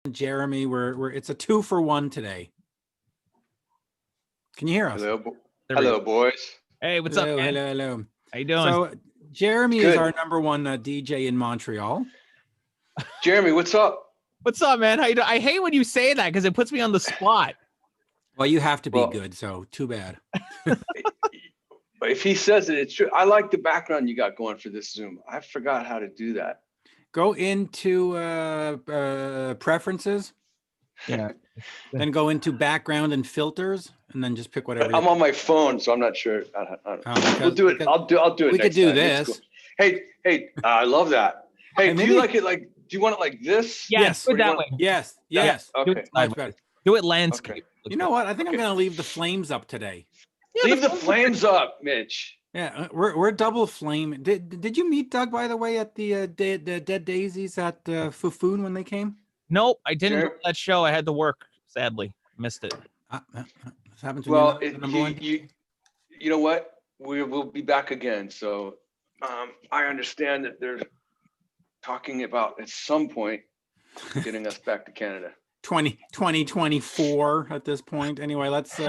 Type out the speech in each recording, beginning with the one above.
Jeremy, it's a 2-for-1 today. Can you hear us? Hello, boys. Hey, what's up, man? Hello. How you doing? So Jeremy is our number one DJ in Montreal. Jeremy, what's up? What's up, man? How you doing? I hate when you say that because it puts me on the spot. Well, you have to be good, so too bad. If he says it, it's true. I like the background you got going for this Zoom. I forgot how to do that. Go into preferences. Yeah. Then go into background and filters, and then just pick whatever. I'm on my phone, so I'm not sure. We'll do it. I'll do it. We next could do time. this. Cool. Hey, I love that. Hey, do you like it like? Do you want it like this? Yes. Do it that way. Yes. Okay. Do it landscape. Okay. You know what? I think I'm going to leave the flames up today. Yeah, leave the flames up, Mitch. Yeah, we're double flame. Did you meet Doug, by the way, at the Dead Daisies at Fufoon when they came? Nope, I didn't go to that show. I had to work. Sadly, missed it. This happens when Well, you're number one. You know what? We'll be back again. So I understand that they're talking about at some point getting us back to Canada. 2024 at this point. Anyway, let's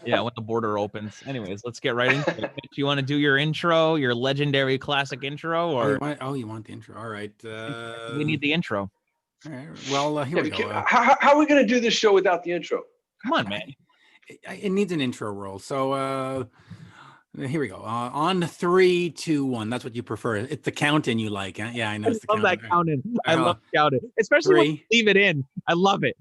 yeah, when the border opens. Anyways, let's get right into it. Do you want to do your intro, your legendary classic intro, or you want the intro? All right. We need the intro. All right. Well, here we go. How are we going to do this show without the intro? Come on, man. It needs an intro roll. So here we go. On 3, 2, 1. That's what you prefer. It's the count-in you like, huh? Yeah, I know. I love that count-in. I love count-in, especially when you leave it in. I love it.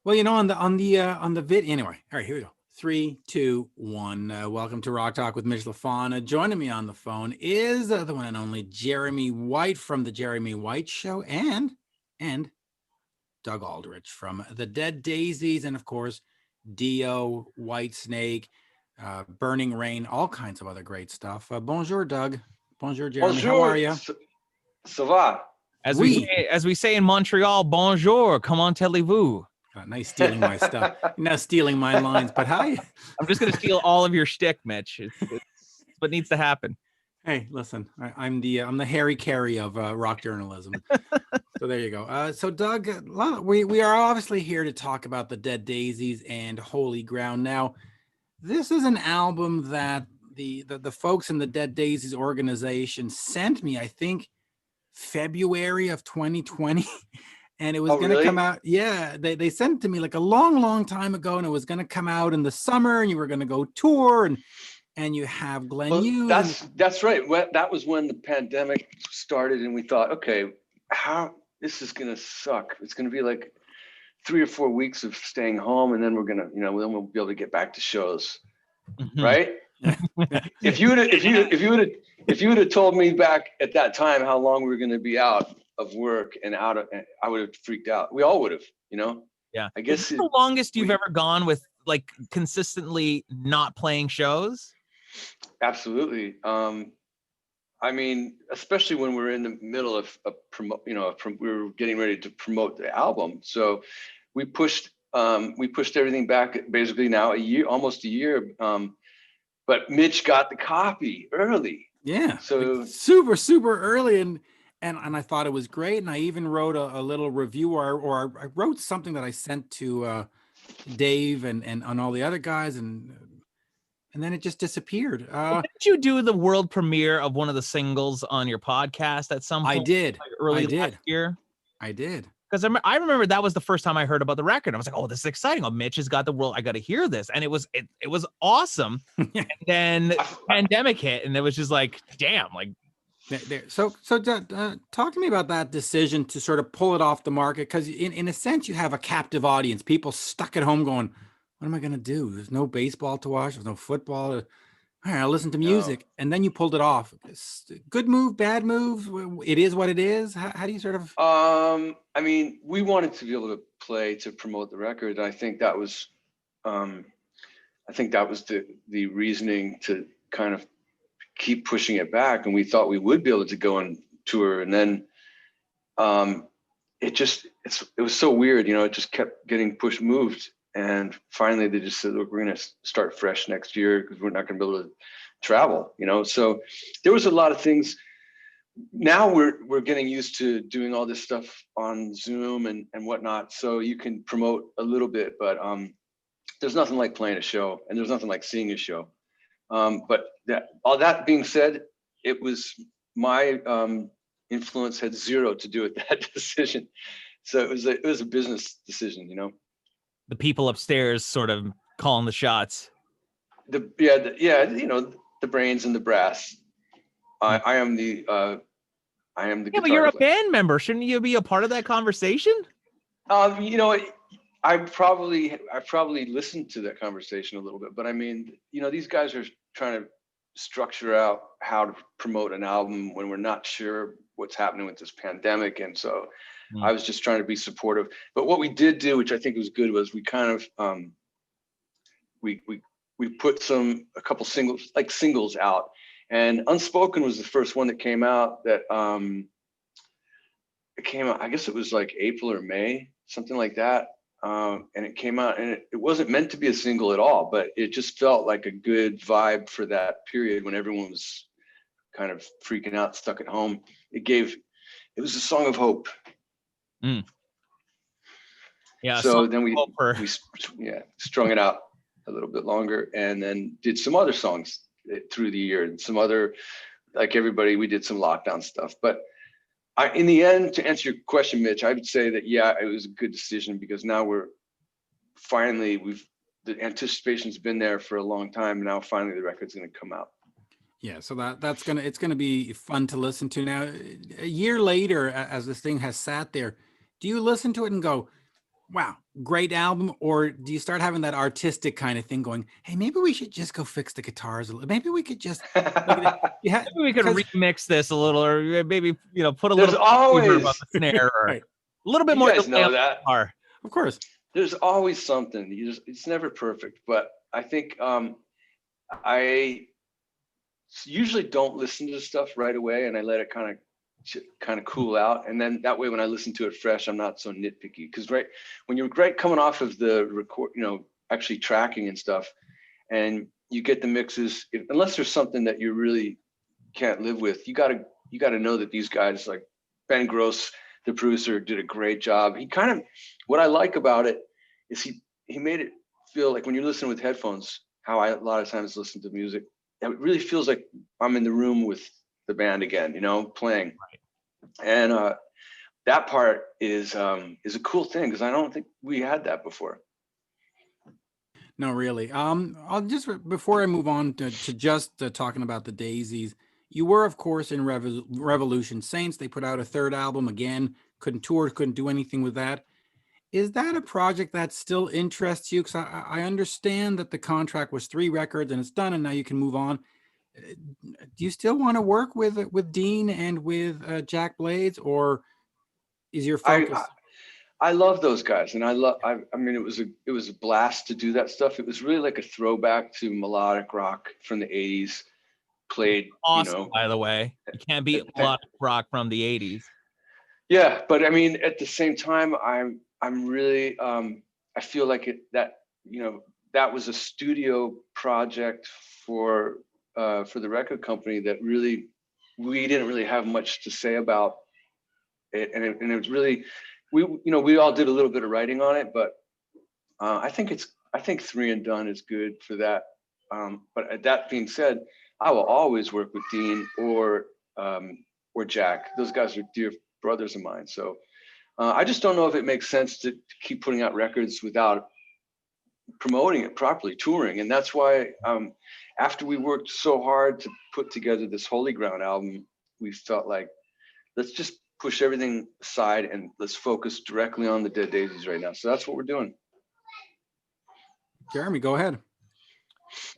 Well, on the vid. Anyway, all right, here we go. 3, 2, 1. Welcome to Rock Talk with Mitch Lafon. Joining me on the phone is the one and only Jeremy White from the Jeremy White Show, and Doug Aldrich from the Dead Daisies, and of course, Dio, Whitesnake, Burning Rain, all kinds of other great stuff. Bonjour, Doug. Bonjour, Jeremy. Bonjour. How are you? Ça va? As we say in Montreal, bonjour. Comment allez-vous? Nice stealing my stuff. You're now stealing my lines, but hi. I'm just going to steal all of your shtick, Mitch. It's what needs to happen. Hey, listen, I'm the Harry Carey of rock journalism. So there you go. So Doug, we are obviously here to talk about the Dead Daisies and Holy Ground. Now, this is an album that the folks in the Dead Daisies organization sent me, I think, February of 2020. And it was going to come out. Yeah, they sent it to me like a long time ago, and it was going to come out in the summer, and you were going to go tour, and you have Glenn Hughes. That's right. That was when the pandemic started, and we thought, okay, this is going to suck. It's going to be like 3 or 4 weeks of staying home, and then we're going to, then we'll be able to get back to shows, right? If you would have told me back at that time how long we were going to be out of work and I would have freaked out. We all would have, Yeah. I guess is this the longest you've ever gone with like consistently not playing shows? Absolutely. I mean, especially when we're in the middle of we were getting ready to promote the album. So we pushed everything back basically now almost a year. But Mitch got the copy early. Yeah. So super early. And I thought it was great. And I even wrote a little review or I wrote something that I sent to Dave and all the other guys. And then it just disappeared. Did you do the world premiere of one of the singles on your podcast at some point? I did. Like early last year? I did. Because I remember that was the first time I heard about the record. I was like, oh, this is exciting. Oh, Mitch has got the world. I got to hear this. And it was awesome. And then pandemic hit and it was just like, damn, like. So talk to me about that decision to sort of pull it off the market, because in a sense you have a captive audience, people stuck at home going, what am I going to do? There's no baseball to watch, there's no football. All right, I'll listen to music. And then you pulled it off. Good move, bad move? It is what it is. How do you sort of? I mean, we wanted to be able to play to promote the record. I think that was the reasoning to kind of keep pushing it back, and we thought we would be able to go on tour, and then it was so weird, it just kept getting moved, and finally they just said, look, we're going to start fresh next year because we're not going to be able to travel, so there was a lot of things now we're getting used to doing all this stuff on Zoom and whatnot, so you can promote a little bit, but there's nothing like playing a show, and there's nothing like seeing a show. But all that being said, it was my influence had zero to do with that decision. So it was a business decision, you know. The people upstairs sort of calling the shots. You know, the brains and the brass. I am the Yeah, but you're a band member. Shouldn't you be a part of that conversation? You know, I probably listened to that conversation a little bit, but I mean, you know, these guys are trying to structure out how to promote an album when we're not sure what's happening with this pandemic, and so I was just trying to be supportive. But what we did do, which I think was good, was we kind of we put a couple singles out, and Unspoken was the first one that came out. That it came out, I guess it was like April or May, something like that. And it came out, and it wasn't meant to be a single at all, but it just felt like a good vibe for that period when everyone was kind of freaking out, stuck at home. It was a song of hope. Yeah. So then we strung it out a little bit longer, and then did some other songs through the year, and some other, like everybody, we did some lockdown stuff. But in the end, to answer your question, Mitch, I would say that, yeah, it was a good decision, because now the anticipation's been there for a long time. Now finally the record's going to come out. Yeah, so it's gonna be fun to listen to. Now, a year later, as this thing has sat there, do you listen to it and go, wow, great album? Or do you start having that artistic kind of thing going, hey, maybe we should just go fix the guitars a little, maybe we could just maybe we could remix this a little, or maybe, you know, put a There's little always reverb on the snare, or right. a little bit You more guys delay know on the that. guitar. Of course. There's always something. It's never perfect, but I think I usually don't listen to stuff right away, and I let it kind of cool out, and then that way when I listen to it fresh, I'm not so nitpicky. Because when you're coming off of the record, you know, actually tracking and stuff, and you get the mixes, unless there's something that you really can't live with, you gotta know that these guys, like Ben Gross, the producer, did a great job. What I like about it is he made it feel like, when you're listening with headphones, how I a lot of times listen to music, it really feels like I'm in the room with the band again, you know, playing. And that part is a cool thing, because I don't think we had that before. No, really. I'll just, before I move on to just talking about the Daisies, you were, of course, in Revolution Saints. They put out a third album again. Couldn't tour, couldn't do anything with that. Is that a project that still interests you? Because I understand that the contract was 3 records and it's done, and now you can move on. Do you still want to work with Dean and with Jack Blades, or is your focus? I love those guys, and I mean, it was a blast to do that stuff. It was really like a throwback to melodic rock from the 80s. Played awesome, you know, by the way. You can't beat melodic rock from the 80s. Yeah, but I mean, at the same time, I'm really I feel like that was a studio project for the record company that really we didn't really have much to say about it, and it was really, we all did a little bit of writing on it, but I think 3 and Done is good for that. But that being said, I will always work with Dean or Jack. Those guys are dear brothers of mine. So I just don't know if it makes sense to keep putting out records without promoting it properly, touring. And that's why after we worked so hard to put together this Holy Ground album, we felt like, let's just push everything aside and let's focus directly on the Dead Daisies right now. So that's what we're doing. Jeremy, go ahead.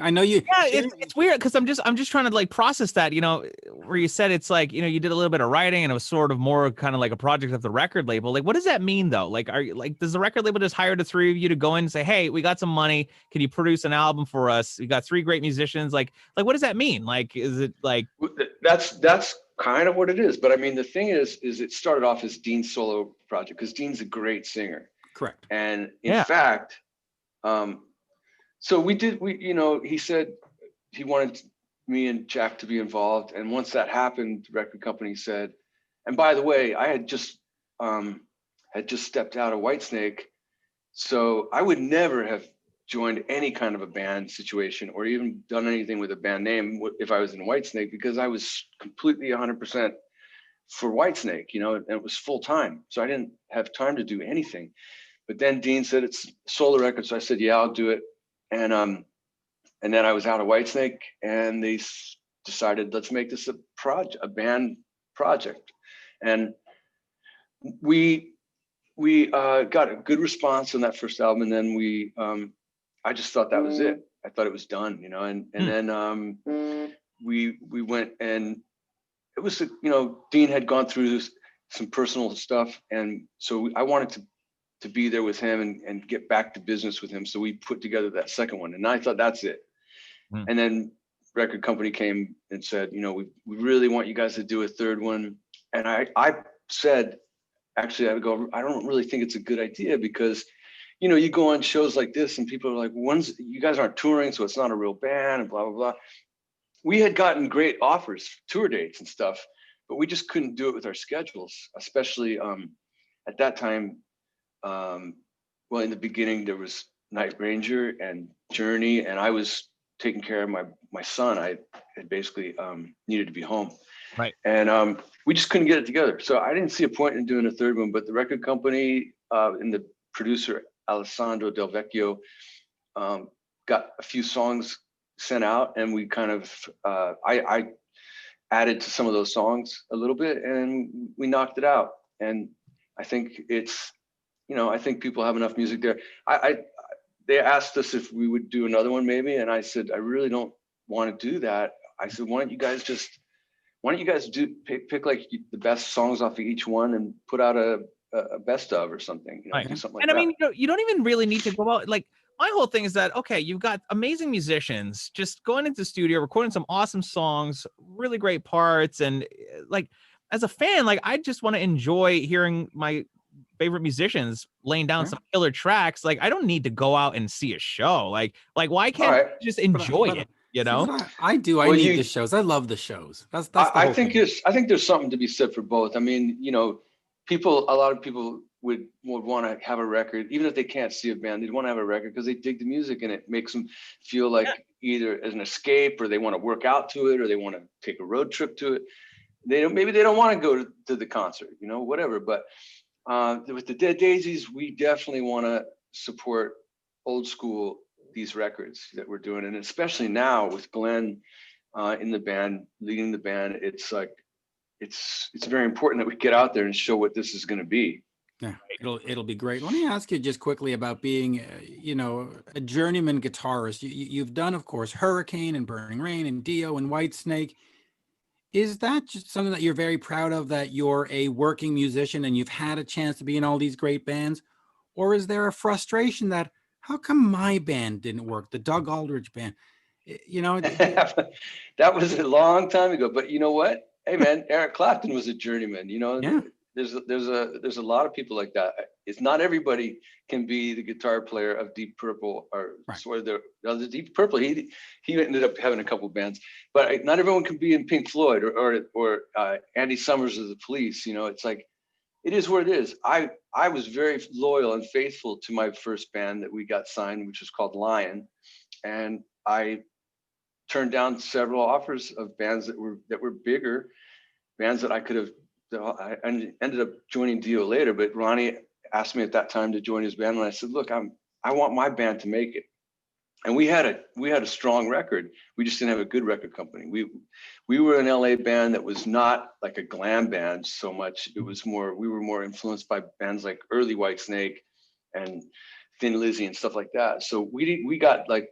I know you. Yeah, it's weird, because I'm just trying to like process that, you know, where you said it's like, you know, you did a little bit of writing and it was sort of more kind of like a project of the record label. Like, what does that mean though? Like, are you like, does the record label just hire the 3 of you to go in and say, hey, we got some money, can you produce an album for us? We got 3 great musicians. Like what does that mean? Like, is it like that's kind of what it is? But I mean, the thing is it started off as Dean's solo project, because Dean's a great singer. Correct. And in fact, so he said he wanted me and Jack to be involved. And once that happened, the record company said, and by the way, I had just stepped out of Whitesnake, so I would never have joined any kind of a band situation or even done anything with a band name if I was in Whitesnake, because I was completely 100% for Whitesnake, you know, and it was full time. So I didn't have time to do anything. But then Dean said it's a solo record. So I said, yeah, I'll do it. And then I was out of Whitesnake, and they decided, let's make this a band project. And we got a good response on that first album. And then I just thought that was it. I thought it was done, you know, and then we went, and it was, you know, Dean had gone through some personal stuff. And so I wanted to be there with him and get back to business with him. So we put together that second one, and I thought that's it. And then record company came and said, you know, we really want you guys to do a third one. And I said, actually, I don't really think it's a good idea, because, you know, you go on shows like this and people are like, you guys aren't touring, so it's not a real band, and blah, blah, blah. We had gotten great offers, tour dates and stuff, but we just couldn't do it with our schedules, especially at that time. Well, in the beginning, there was Night Ranger and Journey, and I was taking care of my son. I had basically needed to be home. Right. And we just couldn't get it together. So I didn't see a point in doing a third one, but the record company and the producer, Alessandro Del Vecchio, got a few songs sent out, and we kind of, I added to some of those songs a little bit, and we knocked it out. And I think it's, you know, I think people have enough music there. They asked us if we would do another one maybe, and I said, I really don't want to do that. I said, why don't you guys pick like the best songs off of each one and put out a best of or something, you know, Right. do something like and that. I mean, you don't even really need to go out. Like, my whole thing is that, okay, you've got amazing musicians just going into the studio, recording some awesome songs, really great parts. And like, as a fan, like, I just want to enjoy hearing my favorite musicians laying down some killer tracks. Like, I don't need to go out and see a show. Like why can't you just enjoy it? You know? I do. I need the shows. I love the shows. That's the I whole think thing. I think there's something to be said for both. I mean, you know, a lot of people would want to have a record, even if they can't see a band, they'd want to have a record because they dig the music and it makes them feel like either as an escape, or they want to work out to it, or they want to take a road trip to it. Maybe they don't want to go to the concert, you know, whatever. But with the Dead Daisies, we definitely want to support old school, these records that we're doing. And especially now with Glenn in the band, leading the band, it's like, it's very important that we get out there and show what this is going to be. Yeah, it'll be great. Let me ask you just quickly about being, you know, a journeyman guitarist. You've done, of course, Hurricane and Burning Rain and Dio and Whitesnake. Is that just something that you're very proud of, that you're a working musician and you've had a chance to be in all these great bands? Or is there a frustration that, how come my band didn't work, the Doug Aldrich band? You know, that was a long time ago. But you know what? Hey, man, Eric Clapton was a journeyman. You know, yeah. There's a lot of people like that. It's not everybody can be the guitar player of Deep Purple, or sort of the Deep Purple. He ended up having a couple bands, but not everyone can be in Pink Floyd or Andy Summers of the Police. You know, it's like, it is what it is. I was very loyal and faithful to my first band that we got signed, which was called Lion, and I turned down several offers of bands that were bigger, bands that I could have. I ended up joining Dio later, but Ronnie asked me at that time to join his band, and I said, "Look, I want my band to make it." And we had a strong record. We just didn't have a good record company. We were an LA band that was not like a glam band so much. It was more, we were more influenced by bands like early Whitesnake and Thin Lizzy and stuff like that. So we got like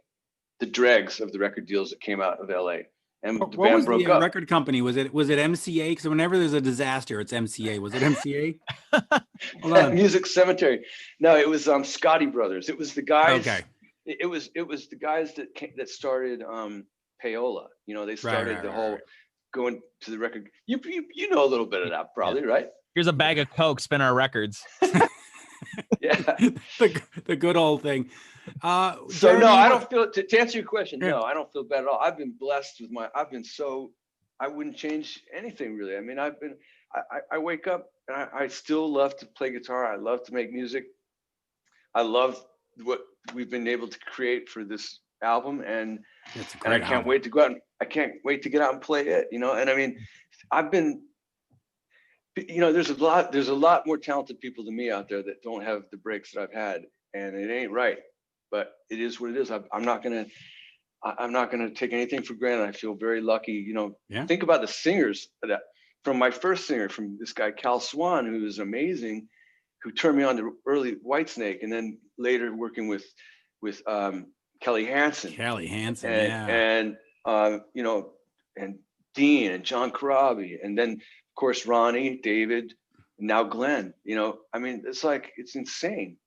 the dregs of the record deals that came out of LA. And the band broke up. Record company? Was it MCA? Because whenever there's a disaster, it's MCA. Was it MCA? Hold on. Music Cemetery. No, it was Scotti Brothers. It was the guys. Okay. It was the guys that started Payola. You know, they started the whole going to the record. You know a little bit of that, probably, right? Here's a bag of Coke, spin our records. Yeah. the good old thing. So Jeremy, no, I what- don't feel, to answer your question, Yeah. no, I don't feel bad at all. I've been blessed with I wouldn't change anything really. I mean, I wake up and I still love to play guitar. I love to make music. I love what we've been able to create for this album, and It's a and I great can't album. wait to go out. I can't wait to get out and play it, you know. And I mean, I've been, you know, there's a lot more talented people than me out there that don't have the breaks that I've had, and it ain't right. But it is what it is. I'm not gonna take anything for granted. I feel very lucky. You know, Yeah. think about the singers that from my first singer, from this guy Cal Swan, who is amazing, who turned me on to early Whitesnake, and then later working with Kelly Hansen Kelly Hansen, and yeah. you know, and Dean and John Corabi, and then of course Ronnie, David, and now Glenn. You know, I mean, it's insane.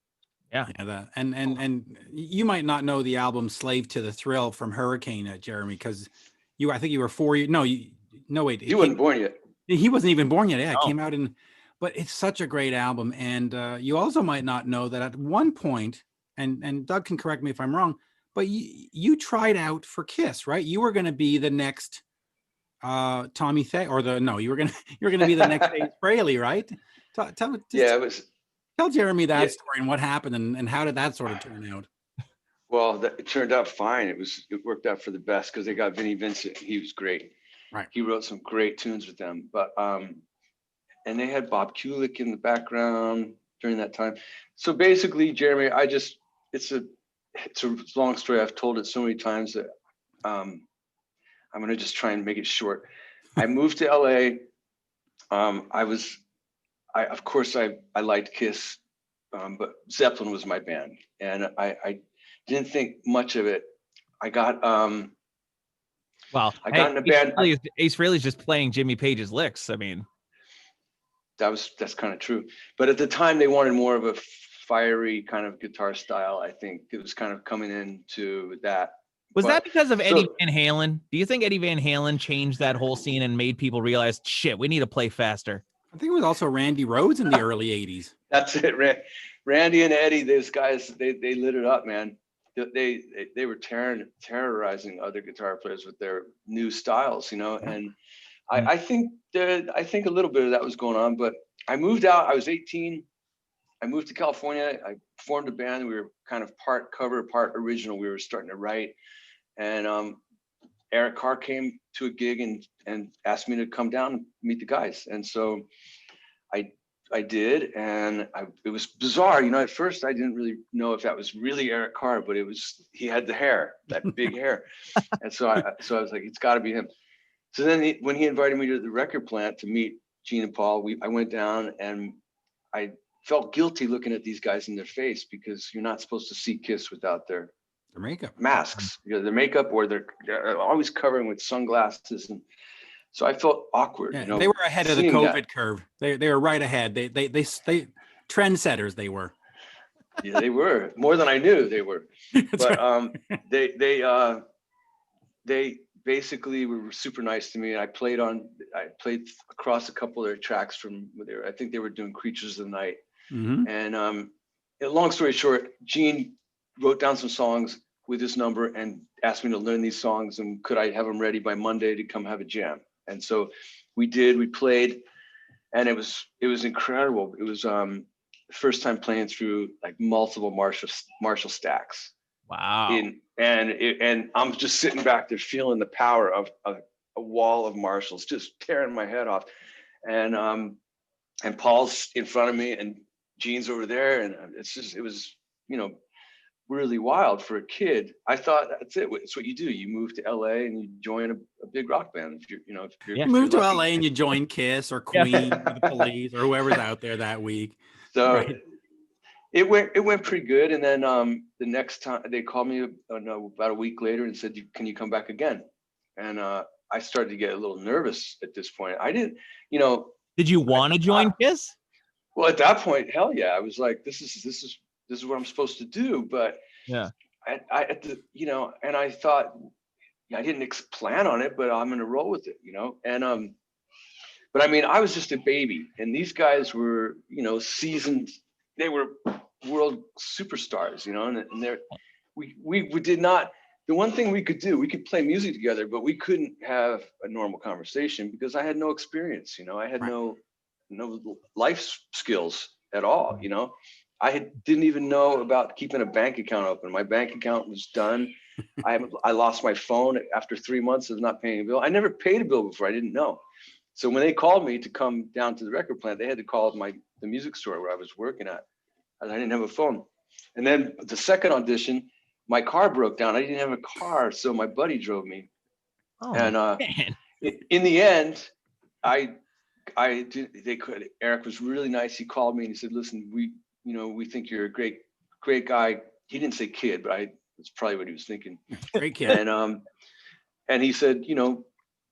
Yeah, that and you might not know the album "Slave to the Thrill" from Hurricane, Jeremy, because I think you were 4 years. No, wait, He wasn't born yet. he wasn't even born yet. Yeah, it Oh. came out but it's such a great album. And you also might not know that at one point, and Doug can correct me if I'm wrong, but you tried out for Kiss, right? You were going to be the next Tommy you were gonna be the next Dave Fraley, right? Yeah, it was. Tell Jeremy that Yeah. story and what happened and how did that sort of turn out? Well, it turned out fine. It worked out for the best because they got Vinnie Vincent. He was great. Right. He wrote some great tunes with them. But and they had Bob Kulick in the background during that time. So basically, Jeremy, it's a long story. I've told it so many times that I'm gonna just try and make it short. I moved to LA. Of course I liked Kiss, but Zeppelin was my band, and I didn't think much of it. I got Well, I got in a band. Ace Frehley's just playing Jimmy Page's licks. I mean, That's kind of true. But at the time, they wanted more of a fiery kind of guitar style. I think it was kind of coming into that. was But- that because of so- Eddie Van Halen? Do you think Eddie Van Halen changed that whole scene and made people realize, shit, we need to play faster? I think it was also Randy Rhoads in the early 80s. That's it. Randy and Eddie, those guys, they lit it up, man. They were terrorizing other guitar players with their new styles, you know. And I think a little bit of that was going on. But I moved out. I was 18. I moved to California. I formed a band. We were kind of part cover, part original. We were starting to write, and Eric Carr came to a gig and asked me to come down and meet the guys. And so I did, and it was bizarre. You know, at first I didn't really know if that was really Eric Carr, but he had the hair, that big hair. And so I was like, it's got to be him. So then when he invited me to the record plant to meet Gene and Paul, I went down, and I felt guilty looking at these guys in their face, because you're not supposed to see Kiss without their makeup masks, their makeup, or they're always covering with sunglasses. And so I felt awkward. Yeah, you know, they were ahead of the seeing COVID that. curve. They were right ahead. They trendsetters they were. Yeah, they were more than I knew they were. But they basically were super nice to me. I played across a couple of their tracks from there. I think they were doing Creatures of the Night. Mm-hmm. And long story short, Gene wrote down some songs with this number and asked me to learn these songs, and could I have them ready by Monday to come have a jam. And so we played, and it was incredible. It was the first time playing through like multiple Marshall stacks. Wow. And I'm just sitting back there feeling the power of a wall of Marshalls just tearing my head off. And Paul's in front of me and Gene's over there, and it was, you know, really wild for a kid. I thought that's it. It's what you do. You move to LA and you join a big rock band. If you're You move to lucky. LA and you join Kiss or Queen or the Police or whoever's out there that week. So Right. it went pretty good. And then the next time they called me about a week later and said, can you come back again? And I started to get a little nervous at this point. I didn't, you know. Did you want to join Kiss? Well, at that point, hell yeah. I was like, this is what I'm supposed to do. But Yeah. And I thought, I didn't plan on it, but I'm going to roll with it, you know? And, but I mean, I was just a baby, and these guys were, you know, seasoned they were world superstars, you know, and they're, we did not, the one thing we could do, we could play music together, but we couldn't have a normal conversation because I had no experience, you know, I had no life skills at all, you know. Didn't even know about keeping a bank account open. My bank account was done. I lost my phone after 3 months of not paying a bill. I never paid a bill before. I didn't know. So when they called me to come down to the record plant, they had to call the music store where I was working at. And I didn't have a phone. And then the second audition, my car broke down. I didn't have a car, so my buddy drove me. Oh, and man. in the end, Eric was really nice. He called me and he said, "Listen, we think you're a great guy." He didn't say kid, but that's probably what he was thinking. Great kid. And he said, you know,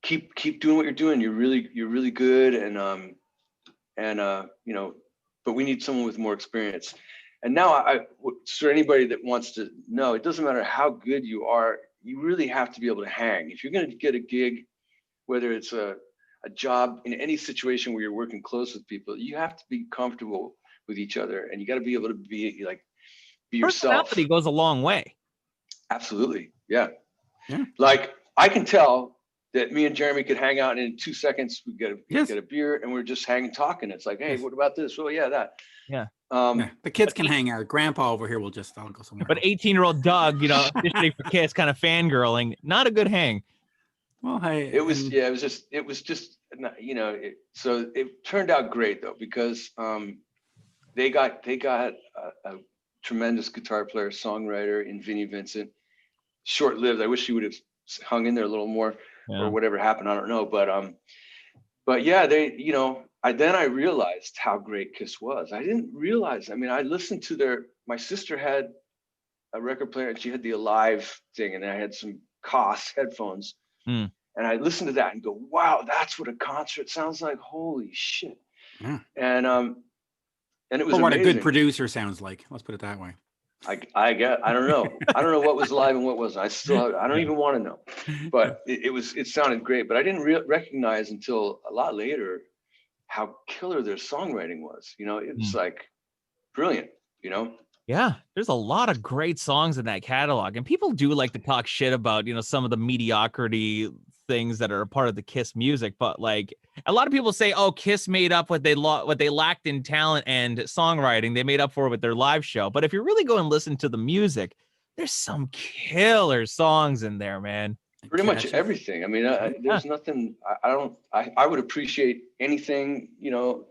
keep doing what you're doing. You're really good. And you know, but we need someone with more experience. And now for anybody that wants to know, it doesn't matter how good you are, you really have to be able to hang. If you're going to get a gig, whether it's a job, in any situation where you're working close with people, you have to be comfortable with each other, and you got to be able to be yourself. Personality goes a long way. Absolutely. Yeah. Yeah. Like, I can tell that me and Jeremy could hang out, and in 2 seconds we get a beer and we're just hanging, talking. It's like, hey, what about this? Oh yeah, that. Yeah. The kids can hang out. Grandpa over here will just, I'll go somewhere. But 18-year-old Doug, you know, auditioning for Kiss, kind of fangirling, not a good hang. Well, hey, it was just, you know, so it turned out great though, because they got a tremendous guitar player, songwriter in Vinnie Vincent. Short-lived. I wish he would have hung in there a little more, or whatever happened, I don't know. But yeah, they, you know, I realized how great Kiss was. I didn't realize. I mean, I listened to my sister had a record player, and she had the Alive thing, and I had some Koss headphones. And I listened to that and go, wow, that's what a concert sounds like. Holy shit. Yeah. And it was what amazing. A good producer sounds like. Let's put it that way. I don't know. I don't know what was live and what wasn't. I don't even want to know. But it sounded great. But I didn't recognize until a lot later how killer their songwriting was. You know, it was like brilliant, you know? Yeah, there's a lot of great songs in that catalog, and people do like to talk shit about, you know, some of the mediocrity things that are a part of the Kiss music. But like, a lot of people say, oh, Kiss made up what they lacked in talent and songwriting. They made up for it with their live show. But if you really go and listen to the music, there's some killer songs in there, man. Pretty much everything. I mean, there's nothing. I would appreciate anything. You know,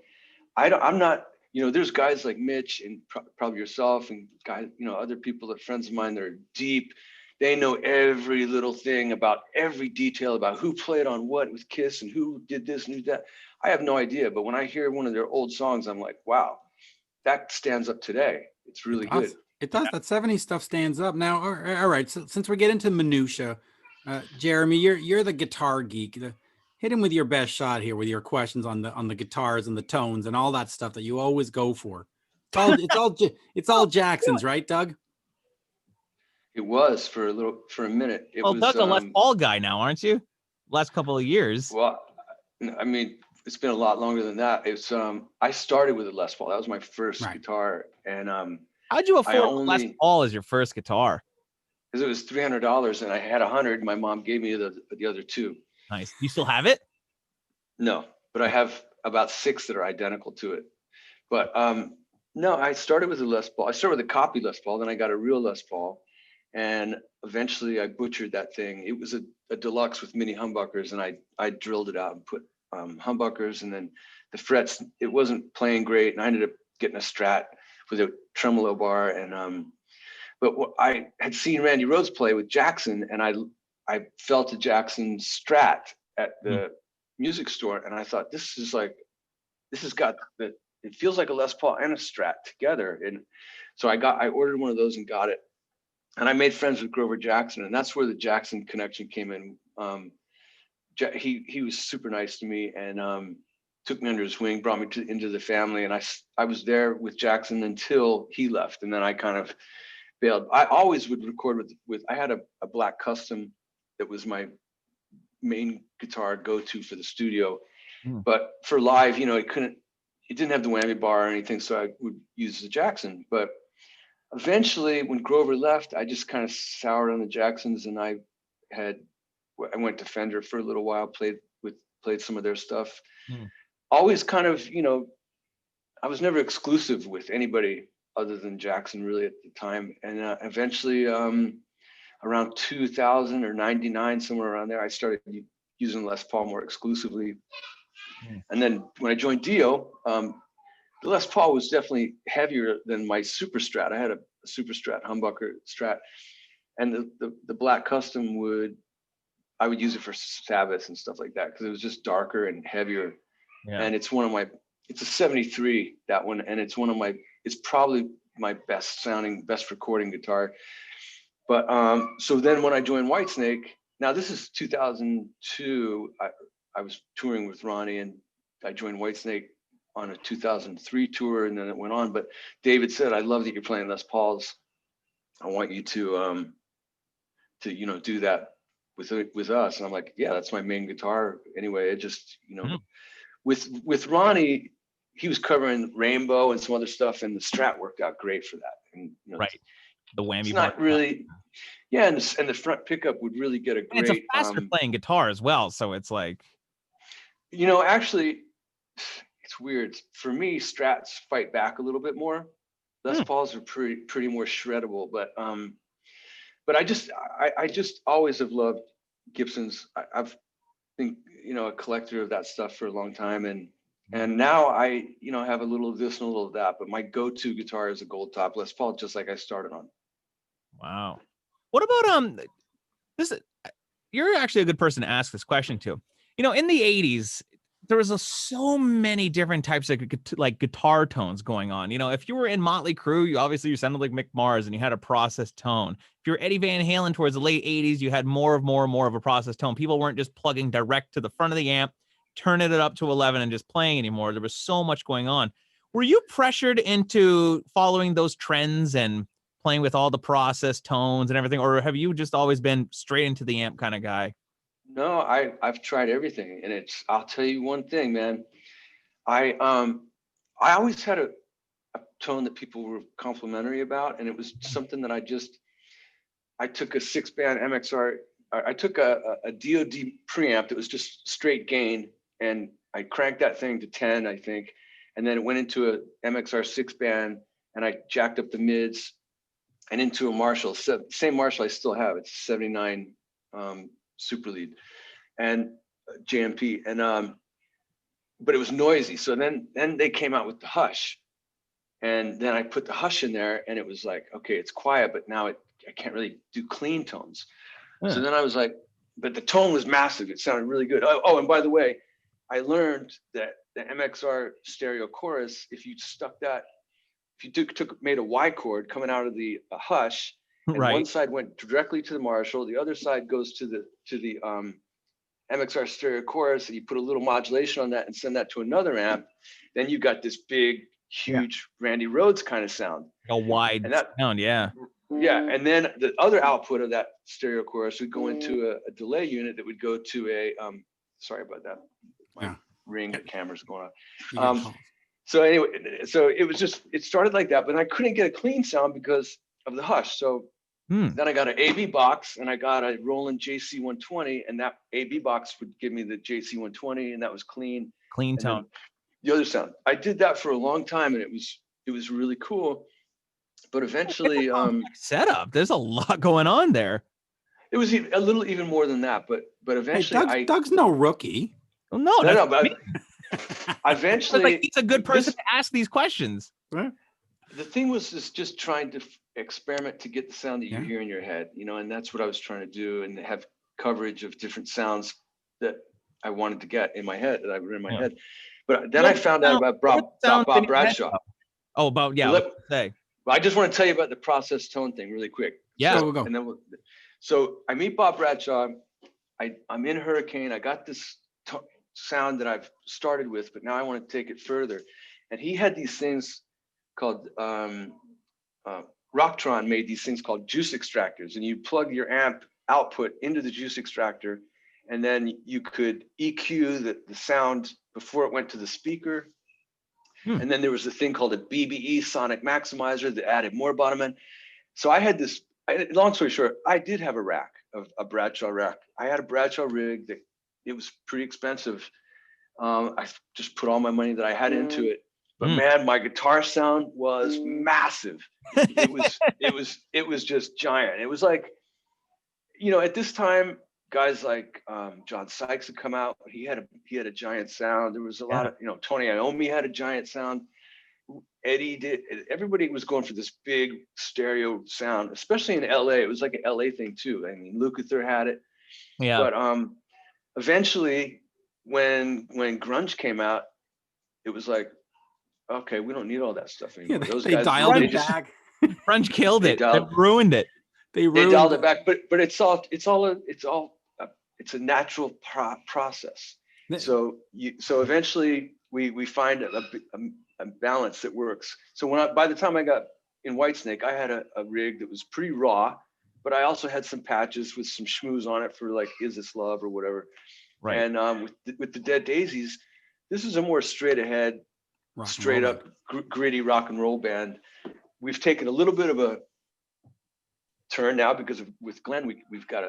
I'm not. You know, there's guys like Mitch and probably yourself and guys, you know, other people that friends of mine that are deep. They know every little thing about every detail about who played on what with Kiss and who did this and who did that. I have no idea. But when I hear one of their old songs, I'm like, wow, that stands up today. It's really good. It does. That 70s stuff stands up. Now, all right. So since we get into minutia, Jeremy, you're the guitar geek. Hit him with your best shot here with your questions on the guitars and the tones and all that stuff that you always go for. It's all Jackson's, right, Doug? It was for a minute. Doug's a Les Paul guy now, aren't you? Last couple of years. Well, I mean, it's been a lot longer than that. It's I started with a Les Paul. That was my first guitar, and how'd you afford Les Paul as your first guitar? Because it was $300, and I had 100. My mom gave me the other 2. Nice. You still have it? No, but I have about 6 that are identical to it. But no, I started with a Les Paul. I started with a copy Les Paul, then I got a real Les Paul, and eventually I butchered that thing. It was a deluxe with mini humbuckers, and I drilled it out and put humbuckers, and then the frets. It wasn't playing great, and I ended up getting a Strat with a tremolo bar. And but I had seen Randy Rhoads play with Jackson, and I felt a Jackson Strat at the music store, and I thought, it feels like a Les Paul and a Strat together. And so I ordered one of those and got it. And I made friends with Grover Jackson, and that's where the Jackson connection came in. He was super nice to me, and took me under his wing, brought me into the family, and I was there with Jackson until he left, and then I kind of bailed. I always would record with I had a Black Custom that was my main guitar go-to for the studio, but for live, you know, it didn't have the whammy bar or anything, so I would use the Jackson. But eventually, when Grover left, I just kind of soured on the Jacksons, and I went to Fender for a little while, played some of their stuff. Always kind of, I was never exclusive with anybody other than Jackson really at the time. And eventually, around 2000 or 99, somewhere around there, I started using Les Paul more exclusively. And then when I joined Dio, the Les Paul was definitely heavier than my Super Strat. I had a Super Strat, humbucker Strat, and the Black Custom I would use it for Sabbath and stuff like that because it was just darker and heavier. Yeah. And it's a 73, that one, and it's probably my best recording guitar. But so then when I joined Whitesnake, now this is 2002, I was touring with Ronnie, and I joined Whitesnake on a 2003 tour, and then it went on. But David said, "I love that you're playing Les Pauls. I want you to do that with us." And I'm like, "Yeah, that's my main guitar anyway." It just with Ronnie, he was covering Rainbow and some other stuff, and the Strat worked out great for that. And right, the whammy. It's not really, yeah, and the front pickup would really get a great. And it's a faster playing guitar as well, so it's like, actually, it's weird for me. Strats fight back a little bit more. Les Pauls are pretty more shreddable, but I just always have loved Gibsons. I've been a collector of that stuff for a long time, and now I have a little of this and a little of that, but my go-to guitar is a gold top Les Paul, just like I started on. Wow. What about this? You're actually a good person to ask this question to. In the 80s, there was so many different types of guitar tones going on. If you were in Motley Crue, you sounded like Mick Mars and you had a processed tone. If you're Eddie Van Halen towards the late 80s, you had more of a processed tone. People weren't just plugging direct to the front of the amp, turning it up to 11 and just playing anymore. There was so much going on. Were you pressured into following those trends and playing with all the processed tones and everything, or have you just always been straight into the amp kind of guy? No, I've tried everything, and I'll tell you one thing, man. I always had a tone that people were complimentary about, and it was something that I took a 6-band MXR. I took a DoD preamp that was just straight gain, and I cranked that thing to 10, I think, and then it went into a MXR 6-band, and I jacked up the mids and into a Marshall, same Marshall I still have. It's 79 Super Lead and JMP, and but it was noisy. So then they came out with the Hush, and then I put the Hush in there, and it was like, okay, it's quiet, but now I can't really do clean tones. So then I was like, but the tone was massive. It sounded really good. Oh, and by the way, I learned that the MXR stereo chorus, if you made a Y chord coming out of the Hush, and one side went directly to the Marshall, the other side goes to the MXR stereo chorus, and you put a little modulation on that and send that to another amp, then you got this big, huge Randy Rhoads kind of sound. A wide sound, yeah. Yeah, and then the other output of that stereo chorus would go into a delay unit that would go to a sorry about that. My ring camera's going on. So anyway, so it started like that, but I couldn't get a clean sound because of the Hush. So then I got an AB box, and I got a Roland JC120, and that AB box would give me the JC120, and that was clean tone. The other sound, I did that for a long time, and it was really cool. But eventually, setup. There's a lot going on there. It was a little even more than that, but eventually, Doug's no rookie. Well, no, but eventually, he's a good person to ask these questions. The thing was just trying to experiment to get the sound that you hear in your head, and that's what I was trying to do, and have coverage of different sounds that I wanted to get in my head, that I were in my head. But then I found out about Bob Bradshaw. Oh, about I just want to tell you about the process tone thing really quick. Yeah, we'll go. So I meet Bob Bradshaw. I'm in Hurricane. I got this sound that I've started with, but now I want to take it further. And he had these things called Rocktron made these things called juice extractors, and you plug your amp output into the juice extractor, and then you could EQ the sound before it went to the speaker. And then there was a thing called a BBE sonic maximizer that added more bottom end. So I had this, long story short, I did have a rack, a Bradshaw rack. I had a Bradshaw rig that it was pretty expensive. I just put all my money that I had into it. But man, my guitar sound was massive. It was just giant. It was like, you know, at this time, guys like John Sykes had come out. He had a giant sound. There was a lot of, you know, Tony Iommi had a giant sound. Eddie did. Everybody was going for this big stereo sound, especially in LA. It was like an LA thing too. I mean, Lukather had it. Yeah. But eventually, when grunge came out, it was like, okay, we don't need all that stuff anymore. Yeah, Those they guys dialed it back. Grunge killed it. They ruined it. They dialed it back. But it's a natural process. So eventually we find a balance that works. So by the time I got in Whitesnake, I had a rig that was pretty raw, but I also had some patches with some schmooze on it for like Is This Love or whatever. Right. And with the Dead Daisies, this is a more straight ahead, straight up gritty rock and roll band. We've taken a little bit of a turn now because with Glenn, we've got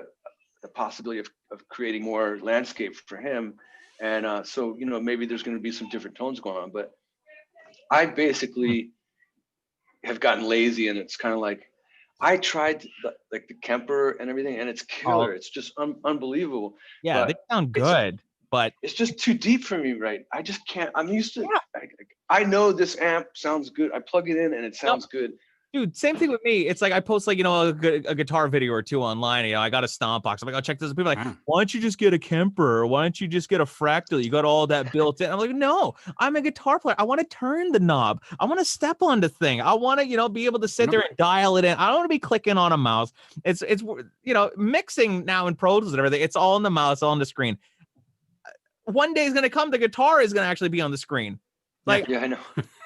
the possibility of creating more landscape for him. And so, you know, maybe there's going to be some different tones going on, but I basically have gotten lazy, and it's kind of like, I tried like the Kemper and everything, and it's killer. It's just unbelievable. Yeah, but they sound good, but it's just too deep for me, right? I just can't. I'm used to. I know this amp sounds good. I plug it in and it sounds good. Dude, same thing with me. It's like I post like, you know, a guitar video or two online. You know, I got a stomp box. I'm like, oh, check this. People are like, why don't you just get a Kemper? Or why don't you just get a Fractal? You got all that built in. I'm like, no, I'm a guitar player. I want to turn the knob. I want to step on the thing. I want to, you know, be able to sit there and dial it in. I don't want to be clicking on a mouse. It's you know, mixing now in Pro Tools and everything. It's all on the mouse, all on the screen. One day is going to come. The guitar is going to actually be on the screen. Like, yeah, I know.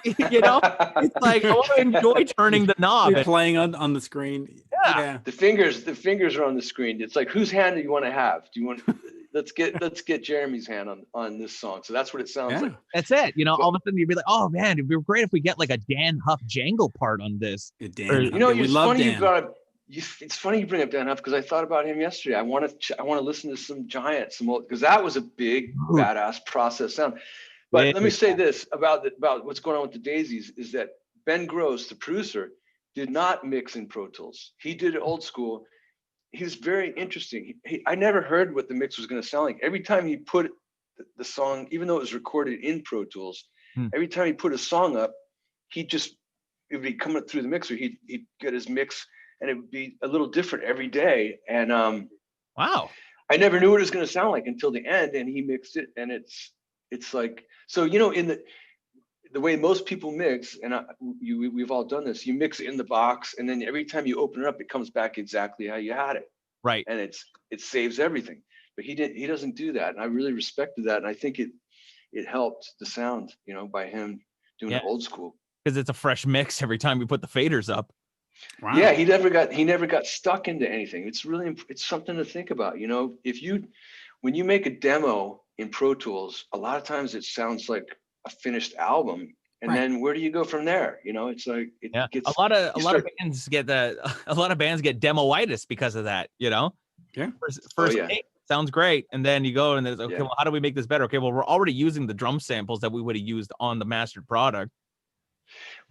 You know, it's like I want to enjoy turning the knob. You're playing on the screen. Yeah. The fingers are on the screen. It's like, whose hand do you want to have? Do you want? Let's get Jeremy's hand on this song. So that's what it sounds like. That's it. You know, all of a sudden you'd be like, oh man, it'd be great if we get like a Dan Huff jangle part on this. Dan, you know, we love Dan. It's funny you bring up Dan Huff because I thought about him yesterday. I want to listen to some Giant, some old, because that was a big badass process sound. But let me say this about what's going on with the Daisies is that Ben Gross, the producer, did not mix in Pro Tools. He did it old school. He was very interesting. I never heard what the mix was going to sound like. Every time he put the song, even though it was recorded in Pro Tools, every time he put a song up, it would be coming through the mixer. He'd get his mix, and it would be a little different every day. And wow, I never knew what it was going to sound like until the end, and he mixed it, and it's like, so, you know, in the way most people mix, and we've all done this, you mix it in the box, and then every time you open it up, it comes back exactly how you had it. Right. And it saves everything. But he doesn't do that. And I really respected that. And I think it helped the sound, you know, by him doing it old school. Because it's a fresh mix every time we put the faders up. Wow. Yeah, he never got stuck into anything. It's something to think about. You know, when you make a demo in Pro Tools, a lot of times it sounds like a finished album, and then where do you go from there? You know, it's like gets a lot of bands get demoitis because of that. You know, first take sounds great, and then you go and there's well, how do we make this better? Okay, well, we're already using the drum samples that we would have used on the mastered product.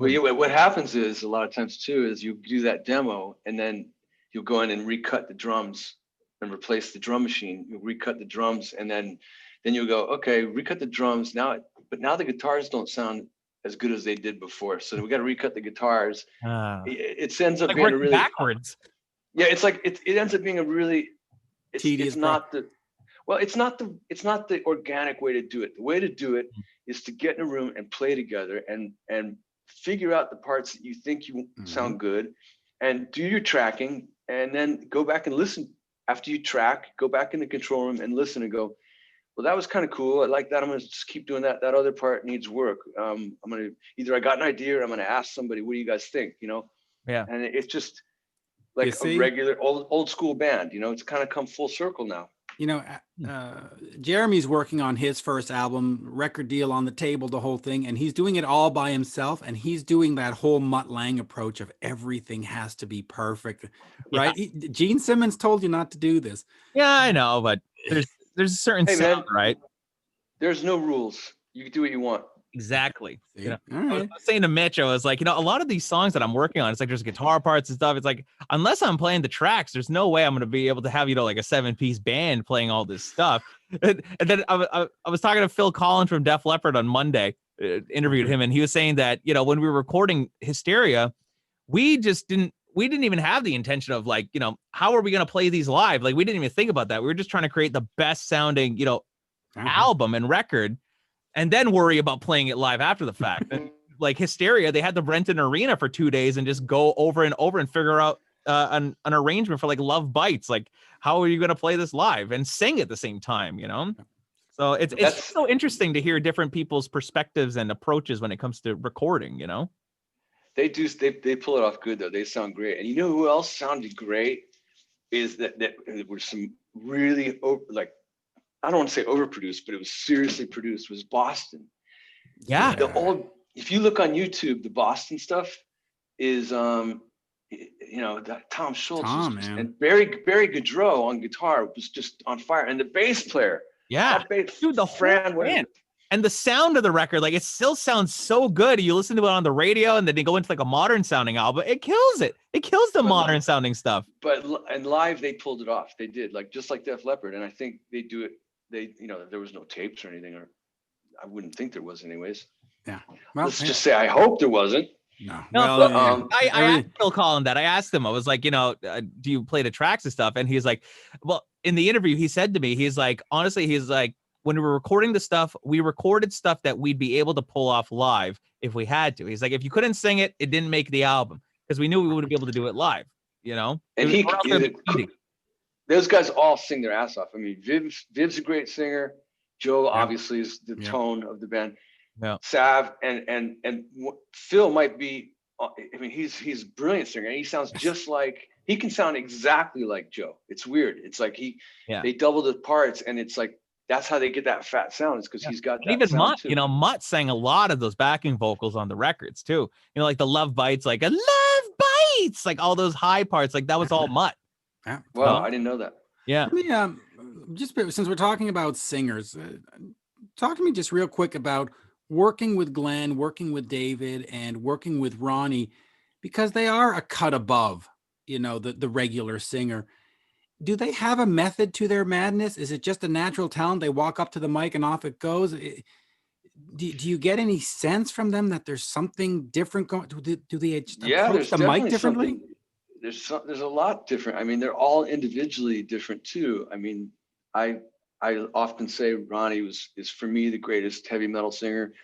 Well, what happens is a lot of times too is you do that demo, and then you'll go in and recut the drums and replace the drum machine. You'll recut the drums, and then you'll go, okay, recut the drums now, but now the guitars don't sound as good as they did before. So we got to recut the guitars. It ends up like being a really backwards. Yeah, it's like it ends up being a really tedious. It's not the organic way to do it. The way to do it is to get in a room and play together and figure out the parts that you think you sound good, and do your tracking, and then go back and listen. After you track, go back in the control room and listen and go, well, that was kind of cool. I like that. I'm going to just keep doing that. That other part needs work. I'm going to either I got an idea or I'm going to ask somebody, what do you guys think? You know? Yeah. And it's just like a regular old school band, you know, it's kind of come full circle now. You know, Jeremy's working on his first album, record deal on the table, the whole thing, and he's doing it all by himself. And he's doing that whole Mutt Lange approach of everything has to be perfect, right? Gene Simmons told you not to do this. Yeah, I know, but there's a certain sound, right? There's no rules. You can do what you want. Exactly. See? You know, All I right. was saying to Mitch, I was like, a lot of these songs that I'm working on, it's like there's guitar parts and stuff. It's like, unless I'm playing the tracks, there's no way I'm going to be able to have, like a 7-piece band playing all this stuff. And then I was talking to Phil Collins from Def Leppard on Monday, interviewed him, and he was saying that, when we were recording Hysteria, we didn't even have the intention of like, how are we going to play these live? Like, we didn't even think about that. We were just trying to create the best sounding, album and record, and then worry about playing it live after the fact. And like Hysteria, they had to rent an arena for 2 days and just go over and over and figure out an arrangement for like Love Bites. Like, how are you going to play this live and sing at the same time, So it's so interesting to hear different people's perspectives and approaches when it comes to recording, They pull it off good though. They sound great. And you know who else sounded great is that there were some really like, I don't want to say overproduced, but it was seriously produced, was Boston. Yeah. If you look on YouTube, the Boston stuff is, that Tom Schultz and Barry Gaudreau on guitar was just on fire. And the bass player. Yeah. Dude, the whole band. And the sound of the record, like it still sounds so good. You listen to it on the radio and then they go into like a modern sounding album. It kills it. It kills the modern sounding stuff. And live, they pulled it off. They did, like, just like Def Leppard. And I think they do it. There was no tapes or anything, or I wouldn't think there was anyways. Yeah. Well, let's just say I hope there wasn't. No. Well, I asked Phil Collins that. I asked him, I was like, do you play the tracks and stuff? And he's like, well, in the interview, he said to me, he's like, honestly, he's like, when we were recording the stuff, we recorded stuff that we'd be able to pull off live if we had to. He's like, if you couldn't sing it, it didn't make the album because we knew we wouldn't be able to do it live, And those guys all sing their ass off. I mean, Viv's a great singer. Joe obviously is the tone of the band. Yeah. Sav and Phil might be. I mean, he's a brilliant singer. And he sounds just like, he can sound exactly like Joe. It's weird. It's like they double the parts, and it's like that's how they get that fat sound. Is because he's got that. Even sound Mutt, too. Mutt sang a lot of those backing vocals on the records too. Like the Love Bites, like a Love Bites, like all those high parts, like that was all Mutt. Yeah. Wow, I didn't know that. Yeah. Let me, just since we're talking about singers, talk to me just real quick about working with Glenn, working with David, and working with Ronnie, because they are a cut above, the regular singer. Do they have a method to their madness? Is it just a natural talent? They walk up to the mic and off it goes. Do you get any sense from them that there's something different going? Do they approach the mic differently? There's a lot different. I mean, they're all individually different too. I mean, I often say Ronnie is for me the greatest heavy metal singer.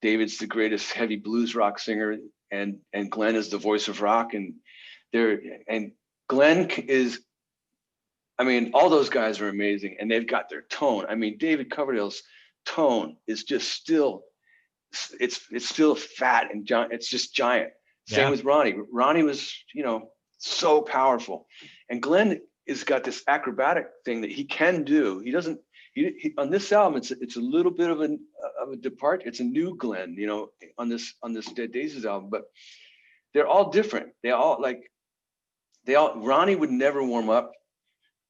David's the greatest heavy blues rock singer, and Glenn is the voice of rock. And Glenn is, I mean, all those guys are amazing, and they've got their tone. I mean, David Coverdale's tone is just still, it's still fat and giant. It's just giant. Same with Ronnie. Ronnie was, so powerful, and Glenn has got this acrobatic thing that he can do. He doesn't. He on this album, it's a little bit of a departure. It's a new Glenn, on this Dead Daisies album, but they're all different. Ronnie would never warm up.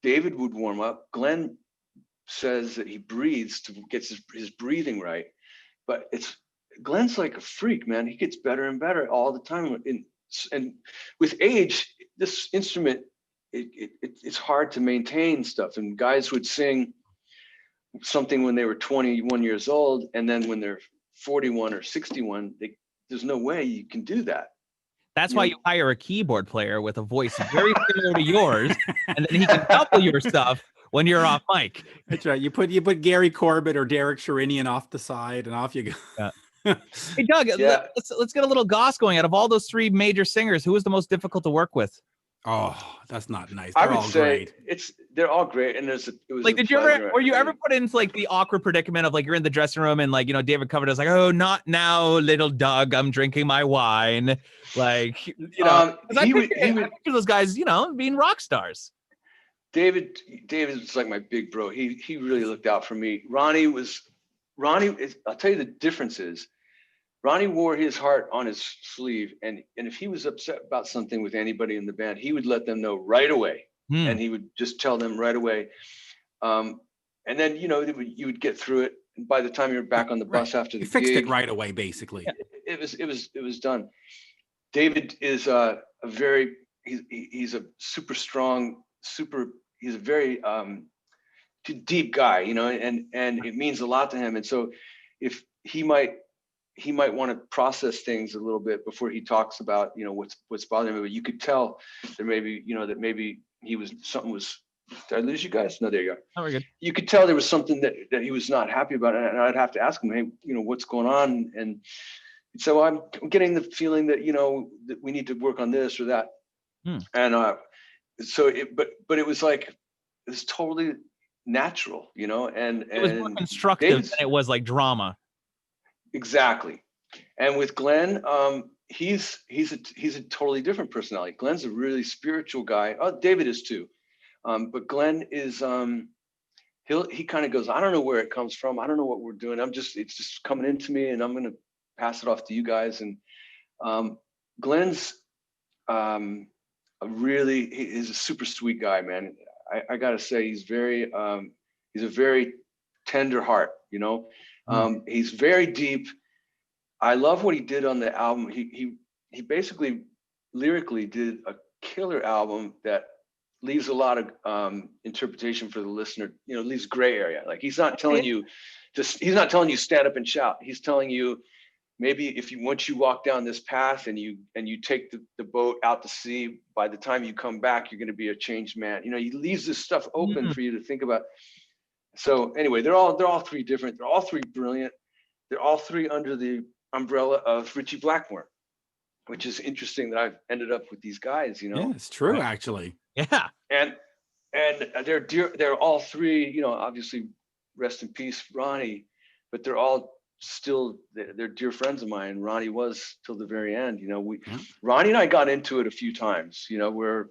David would warm up. Glenn says that he breathes to get his breathing right, but Glenn's like a freak, man. He gets better and better all the time. And with age, this instrument, it's hard to maintain stuff. And guys would sing something when they were 21 years old, and then when they're 41 or 61, there's no way you can do that. That's why you hire a keyboard player with a voice very similar to yours, and then he can double your stuff when you're off mic. That's right. You put Gary Corbett or Derek Sherinian off the side, and off you go. Yeah. Hey Doug, let's get a little goss going. Out of all those three major singers, who was the most difficult to work with? Oh, that's not nice. I would say they're all great, and it was like, were you ever put into like the awkward predicament of like you're in the dressing room and like David Coverdale's like, oh, not now, little Doug, I'm drinking my wine, like I picture those guys being rock stars. David was like my big bro. He really looked out for me. I'll tell you the difference is, Ronnie wore his heart on his sleeve, and if he was upset about something with anybody in the band, he would let them know right away, and he would just tell them right away. And then you would get through it, and by the time you're back on the bus after the you fixed gig, it right away, basically. it was done. David is he's a super strong, he's a very deep guy, and it means a lot to him. And so if he might want to process things a little bit before he talks about what's bothering him, but you could tell that maybe something was. Did I lose you guys? No, there you go. Oh, we're good. You could tell there was something that he was not happy about, and I'd have to ask him, hey, what's going on? And so I'm getting the feeling that that we need to work on this or that. And so but it was like, it was totally natural, and it was more constructive than it was like drama. Exactly. And with Glenn, he's a totally different personality. Glenn's a really spiritual guy. Oh, David is too. But Glenn is he kind of goes, I don't know where it comes from. I don't know what we're doing. It's just coming into me, and I'm gonna pass it off to you guys. And Glenn's he's a super sweet guy, man. I gotta say, he's a very tender heart, he's very deep. I love what he did on the album. He basically lyrically did a killer album that leaves a lot of interpretation for the listener, leaves gray area. Like, he's not telling you stand up and shout. He's telling you, maybe once you walk down this path and you take the boat out to sea, by the time you come back, you're going to be a changed man. He leaves this stuff open for you to think about. So anyway, they're all three different. They're all three brilliant. They're all three under the umbrella of Richie Blackmore, which is interesting that I've ended up with these guys. Yeah, it's true, actually. Yeah. And they're all three, obviously rest in peace, Ronnie, but they're all still, they're dear friends of mine. Ronnie was till the very end. Ronnie and I got into it a few times, where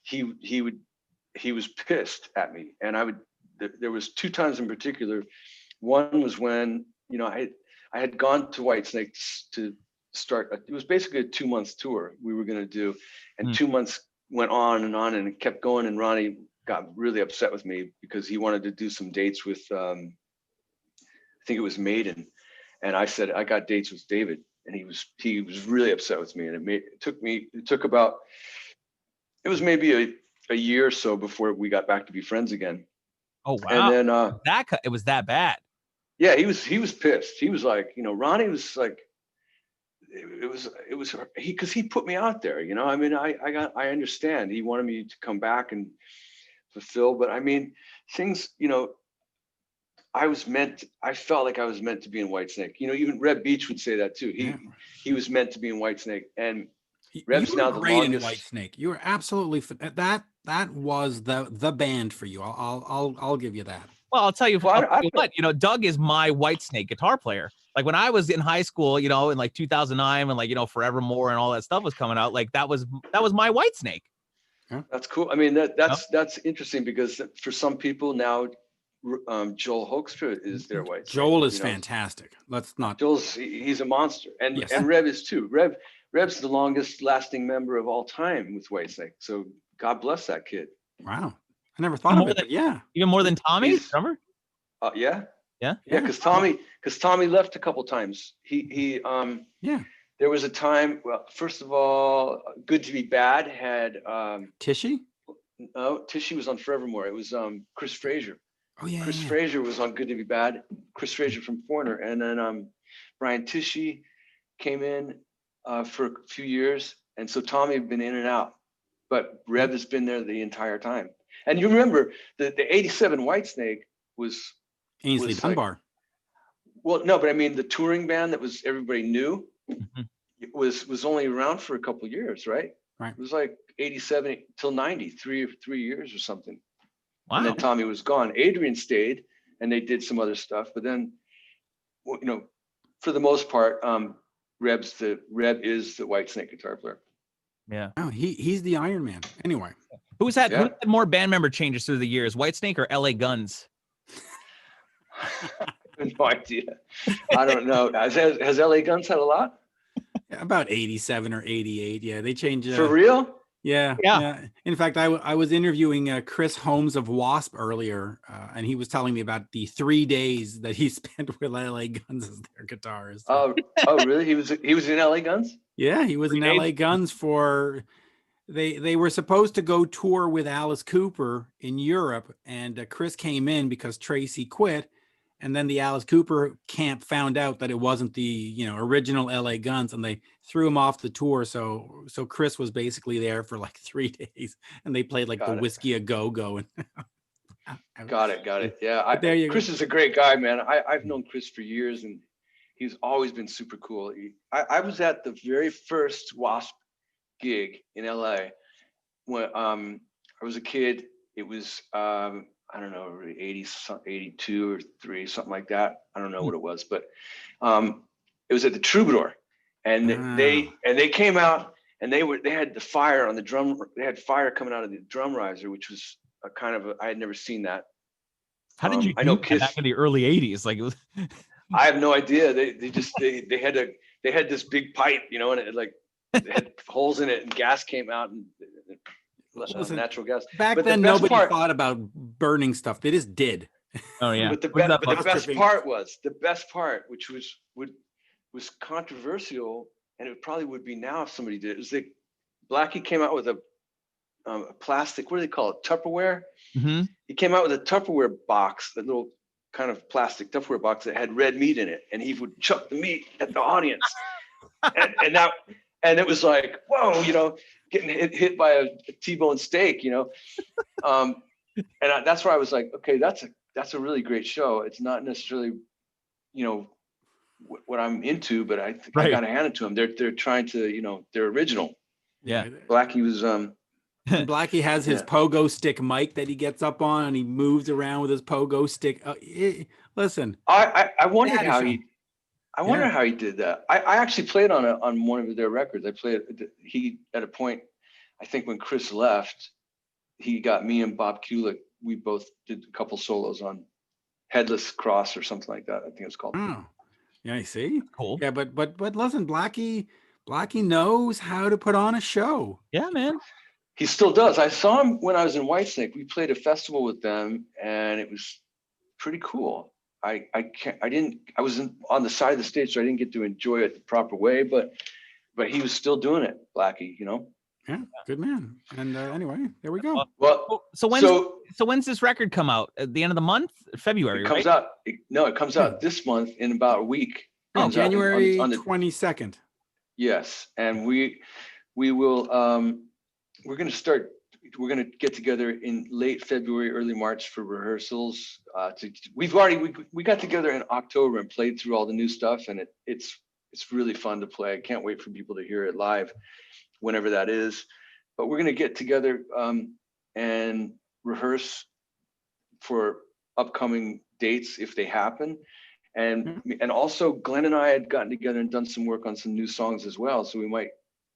he was pissed at me, and there was two times in particular. One was when I had gone to Whitesnake to start. It was basically a 2-month tour we were going to do, and 2 months went on, and it kept going. And Ronnie got really upset with me because he wanted to do some dates with, I think it was Maiden, and I said I got dates with David, and he was really upset with me. And it was maybe a year or so before we got back to be friends again. Oh wow! And then it was that bad. Yeah, he was pissed. He was like, Ronnie was like, it was because he put me out there. I mean, I understand he wanted me to come back and fulfill, but I mean, things, I felt like I was meant to be in Whitesnake. Even Reb Beach would say that too. He was meant to be in Whitesnake, and Reb's now the longest. Whitesnake. You were absolutely that was the band for you. I'll give you that. Well, I'll tell you what, Doug is my Whitesnake guitar player. Like, when I was in high school, in like 2009, when like, Forevermore and all that stuff was coming out, like that was my Whitesnake. Yeah. That's cool. I mean, that's interesting, because for some people now, Joel Hoekstra is their Whitesnake. Joel is fantastic. He's a monster, and yes. And Reb is too. Reb's the longest lasting member of all time with Whitesnake. So God bless that kid. Wow. I never thought of it, but yeah. Even more than Tommy, drummer? Yeah. Yeah. Yeah, because Tommy left a couple times. There was a time, well, first of all, Good to Be Bad had Tishy? No, Tishy was on Forevermore. It was Chris Frazier. Oh yeah. Chris Frazier was on Good to Be Bad. Chris Frazier from Foreigner. And then Brian Tishy came in for a few years. And so Tommy had been in and out. But Reb has been there the entire time. And you remember the 87 Whitesnake was Ainsley Dunbar. Well, no, but I mean the touring band that was everybody knew was only around for a couple of years, right? Right. It was like 87 till 90, 3 years or something. Wow. And then Tommy was gone. Adrian stayed, and they did some other stuff. But then, for the most part, Reb is the Whitesnake guitar player. Yeah. Oh, he's the Iron Man. Anyway. Who's had more band member changes through the years, Whitesnake or LA Guns? No idea. I don't know. Has LA Guns had a lot? About 87 or 88. Yeah, they changed. For real? Yeah. In fact, I was interviewing Chris Holmes of Wasp earlier, and he was telling me about the 3 days that he spent with LA Guns as their guitarist. Oh, really? He was in LA Guns? Yeah, he was in LA Guns for. They were supposed to go tour with Alice Cooper in Europe, and Chris came in because Tracy quit, and then the Alice Cooper camp found out that it wasn't the original LA Guns, and they threw him off the tour. So Chris was basically there for like 3 days, and they played like Whiskey a Go Go. Got it. Yeah, Chris is a great guy, man. I've known Chris for years, and he's always been super cool. I was at the very first Wasp gig in LA when I was a kid. It was I don't know, 82 or 3, something like that. I don't know what it was, but it was at the Troubadour, and they came out, and they had the fire on the drum. They had fire coming out of the drum riser, which was a kind of I had never seen that. How did you do that back in the early 80s? Like it was I have no idea. They had this big pipe, and it it had holes in it, and gas came out, and natural gas. Back then, nobody thought about burning stuff. They just did. Oh yeah. But the best part, which was controversial, and it probably would be now if somebody did it, was that Blackie came out with a plastic. What do they call it? Tupperware. Mm-hmm. He came out with a Tupperware box, that little kind of plastic Tupperware box that had red meat in it, and he would chuck the meat at the audience, and it was like, whoa, getting hit by a T-bone steak, and that's where I was like, okay, that's a really great show. It's not necessarily, what I'm into, but I think I got to hand it to them. They're trying to, they're original. Yeah. Blackie was Blackie has his pogo stick mic that he gets up on, and he moves around with his pogo stick. Listen, I wondered how he did that. I actually played on one of their records. He at a point, I think when Chris left, he got me and Bob Kulick. We both did a couple solos on Headless Cross or something like that. I think it was called. Oh, yeah, I see. Cool. Yeah, but listen, Blackie knows how to put on a show. Yeah, man. He still does. I saw him when I was in Whitesnake. We played a festival with them, and it was pretty cool. I was on the side of the stage, so I didn't get to enjoy it the proper way, but he was still doing it, Blackie, Yeah, good man. And anyway, there we go. Well, so when's this record come out? At the end of the month? February, it comes out. It comes out this month in about a week. January 22nd. Yes, and we will. We're going to get together in late February, early March for rehearsals. We got together in October and played through all the new stuff, and it's really fun to play. I can't wait for people to hear it live, whenever that is. But we're going to get together and rehearse for upcoming dates if they happen. And also Glenn and I had gotten together and done some work on some new songs as well. So we might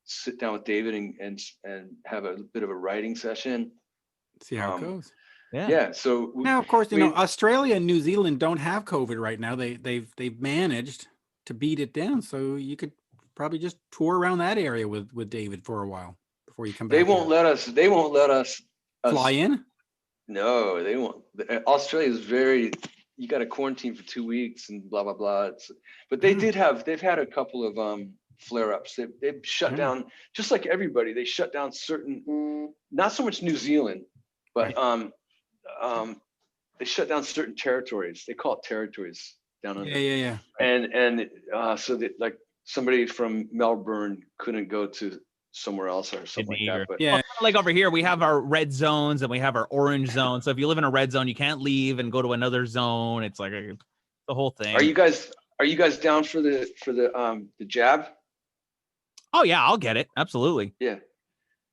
sit down with David and have a bit of a writing session. See how it goes. Yeah. So now, of course, Australia and New Zealand don't have COVID right now. They've managed to beat it down. So you could probably just tour around that area with David for a while before you come back. They won't let us fly in. No, they won't. Australia is you got to quarantine for 2 weeks and blah blah blah. But they've had a couple of flare-ups. They've shut down, just like everybody. They shut down certain, not so much New Zealand, but they shut down certain territories. They call it territories down under. Yeah. And so that like somebody from Melbourne couldn't go to somewhere else or something like that. But well, like over here, we have our red zones and we have our orange zone. So if you live in a red zone, you can't leave and go to another zone. It's like the whole thing. Are you guys down for the jab? Oh yeah, I'll get it. Absolutely. Yeah.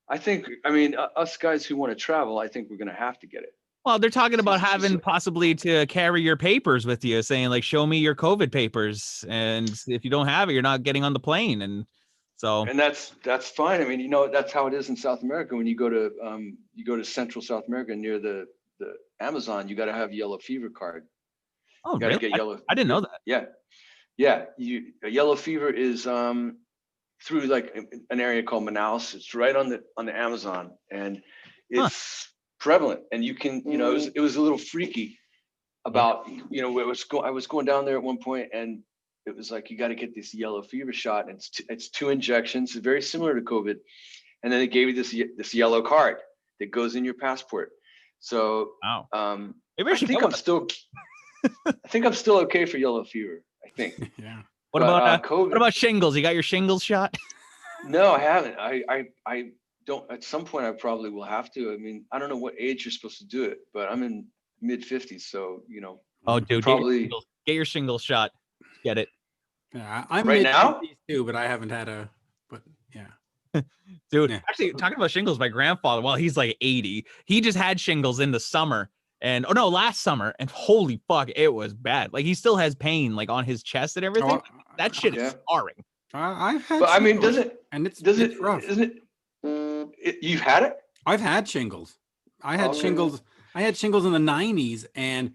Us guys who want to travel, I think we're going to have to get it. Well, they're talking about having possibly to carry your papers with you, saying like, show me your COVID papers. And if you don't have it, you're not getting on the plane. And So And that's fine. I mean, you know, that's how it is in South America. When you go to Central South America near the Amazon, you got to have yellow fever card. oh You got to really? get yellow. I didn't know that. Yeah, yeah. A yellow fever is through like an area called Manaus. It's right on the Amazon, and it's prevalent. And you can, you know, it was a little freaky about, you know, I was going down there at one point, and it was like, you got to get this yellow fever shot, and it's 2 injections, very similar to COVID. And then they gave you this yellow card that goes in your passport. So Wow. I think I'm still okay for yellow fever, I think. Yeah. What about COVID? what about shingles? You got your shingles shot? No, I haven't. I don't. At some point, I probably will have to. I mean, I don't know what age you're supposed to do it, but I'm in mid-50s, so you know. Oh, dude, probably get your shingles shot. Get it. Yeah, I'm right now too, but I haven't had a. But yeah, dude. Yeah. Actually, talking about shingles, my grandfather, well, he's like 80. He just had shingles in the summer, and last summer, and holy fuck, it was bad. Like he still has pain, like on his chest and everything. That shit is scarring. I've had. But I mean, shingles, and it's rough. Isn't it? You've had it? I've had shingles. I had shingles. I had shingles in the 90s, and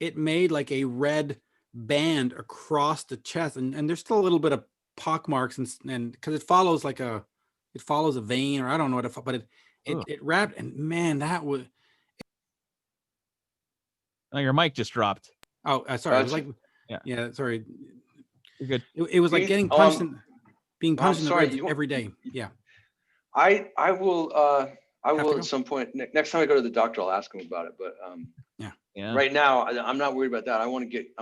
it made like a red band across the chest, and there's still a little bit of pock marks, and because it follows a vein, or I don't know what but it wrapped, and man, that was. Oh, your mic just dropped. Oh, sorry. It was like, yeah, sorry. You're good. It was like getting punched, being punched in the ribs every day. Yeah. I will at some point. Next time I go to the doctor, I'll ask him about it. But yeah. Right now, I'm not worried about that. I want to get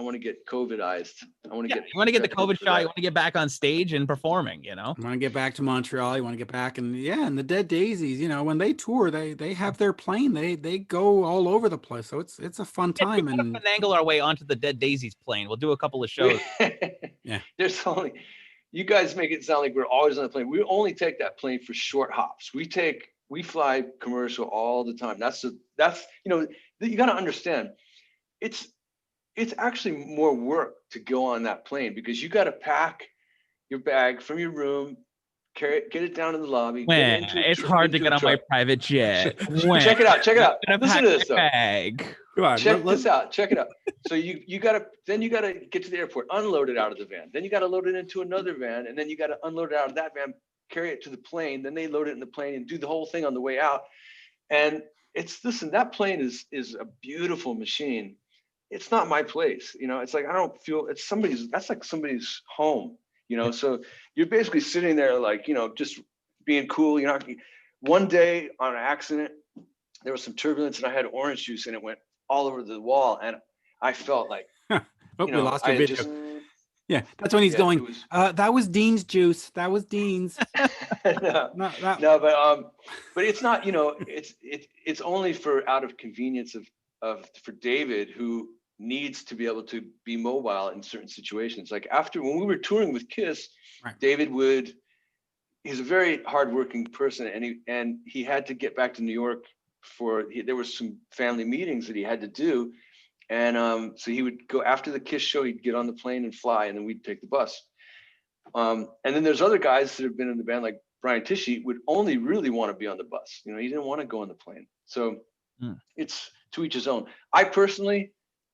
COVIDized. You want to get the COVID shot. You want to get back on stage and performing. You know. You want to get back to Montreal. You want to get back, and the Dead Daisies. You know, when they tour, they have their plane. They go all over the place. So it's a fun time. We gotta finagle our way onto the Dead Daisies plane. We'll do a couple of shows. Yeah. There's only. You guys make it sound like we're always on the plane. We only take that plane for short hops. We fly commercial all the time. That's you know, you got to understand. It's actually more work to go on that plane, because you got to pack your bag from your room, carry it, get it down in the lobby. It's hard to get on my private jet. Check it out. Listen to this though. Bag. Check this out. Check it out. So you gotta get to the airport, unload it out of the van. Then you gotta load it into another van, and then you gotta unload it out of that van, carry it to the plane. Then they load it in the plane and do the whole thing on the way out. And that plane is a beautiful machine. It's not my place, you know. It's like I don't feel that's like somebody's home, you know. So you're basically sitting there like, you know, just being cool. You know, one day on an accident, there was some turbulence, and I had orange juice, and it went all over the wall, and I felt like, we lost your video. Yeah, that's when he's going. That was Dean's juice. That was Dean's. But it's not. You know, it's only for out of convenience for David, who needs to be able to be mobile in certain situations. Like when we were touring with Kiss, right. David he's a very hardworking person, and he had to get back to New York there was some family meetings that he had to do. And so he would go after the Kiss show, he'd get on the plane and fly, and then we'd take the bus. And then there's other guys that have been in the band, like Brian Tichy, would only really want to be on the bus. You know, he didn't want to go on the plane. So it's to each his own.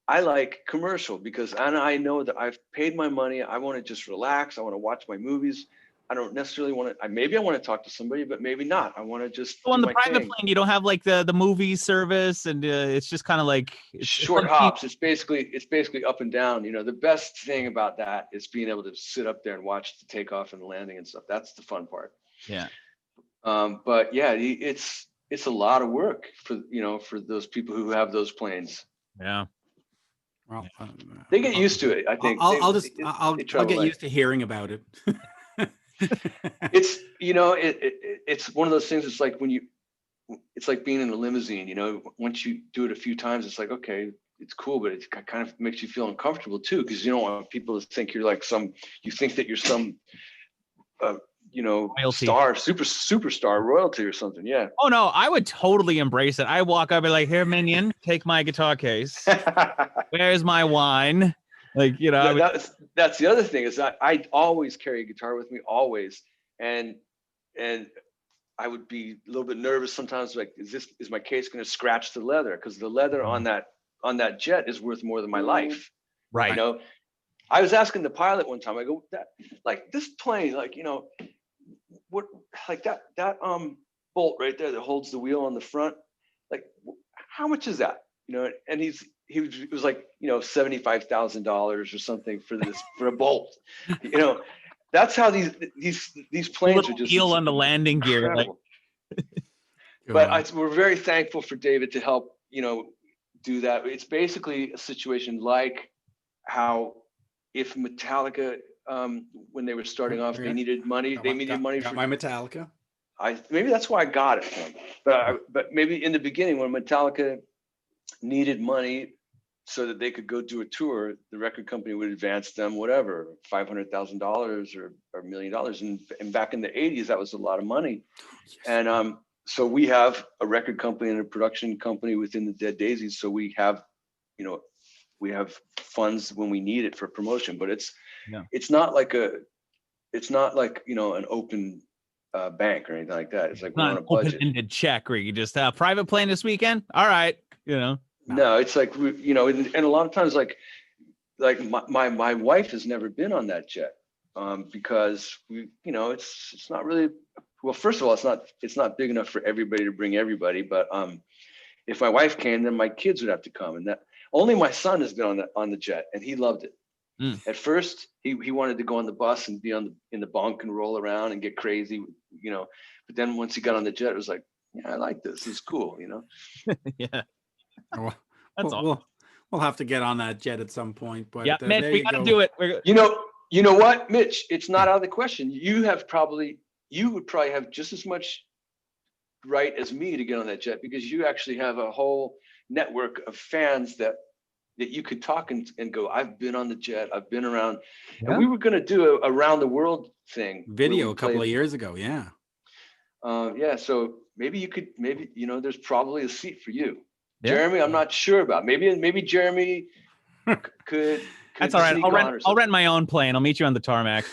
I like commercial, because I know that I've paid my money. I want to just relax. I want to watch my movies. I don't necessarily want to. Maybe I want to talk to somebody, but maybe not. I want to just. So on the private plane, you don't have like the movie service, and it's just kind of like short hops. It's basically up and down. You know, the best thing about that is being able to sit up there and watch the takeoff and the landing and stuff. That's the fun part. Yeah. But yeah, it's a lot of work for those people who have those planes. Yeah. Well, they get used to it. I think I'll get used to hearing about it. It's, you know, it's one of those things. It's like it's like being in a limousine, you know. Once you do it a few times, it's like, okay, it's cool, but it kind of makes you feel uncomfortable too, because you don't want people to think you're like you think that you're some you know, royalty. Superstar royalty or something. Yeah. Oh no, I would totally embrace it. I walk up and be like, here, minion, take my guitar case. Where's my wine? Like, you know, that's the other thing, is that I always carry a guitar with me, always. and I would be a little bit nervous sometimes, like, is my case going to scratch the leather? Because the leather on that jet is worth more than my life. Right. You know, I was asking the pilot one time, I go, like this plane, like, you know, what, like that bolt right there that holds the wheel on the front, like how much is that? You know, and it was like, you know, $75,000 or something for a bolt. You know, that's how these planes are just heel on the landing gear. Like, but we're very thankful for David to help, you know, do that. It's basically a situation like how if Metallica, when they were starting off, they needed money. They needed money for my Metallica. Maybe that's why I got it from them. But maybe in the beginning when Metallica needed money so that they could go do a tour, the record company would advance them whatever, $500,000 or $1 million. And back in the 80s, that was a lot of money. Yes. And so we have a record company and a production company within the Dead Daisies. So we have, you know, we have funds when we need it for promotion, but it's not like you know, an open bank or anything like that. It's like we're on a budget. Open-ended check where you just private plane this weekend. All right, you know. No, it's like, you know, and a lot of times like my wife has never been on that jet because we, you know, it's not really, well, first of all, it's not big enough for everybody to bring everybody, but if my wife came, then my kids would have to come, and that only my son has been on the jet, and he loved it. At first, he wanted to go on the bus and be in the bunk and roll around and get crazy, you know. But then once he got on the jet, it was like, yeah, I like this. It's cool, you know. Yeah. Well, that's all. We'll have to get on that jet at some point. But yeah, Mitch, we got to do it. You know what, Mitch? It's not out of the question. You would probably have just as much right as me to get on that jet because you actually have a whole network of fans that you could talk and go, I've been on the jet, I've been around. Yeah. And we were going to do a around the world thing. Video a couple of years ago. Yeah. Yeah. So maybe you know, there's probably a seat for you. Yeah. Jeremy, I'm not sure about. Maybe Jeremy could That's all right. I'll rent my own plane. I'll meet you on the tarmac.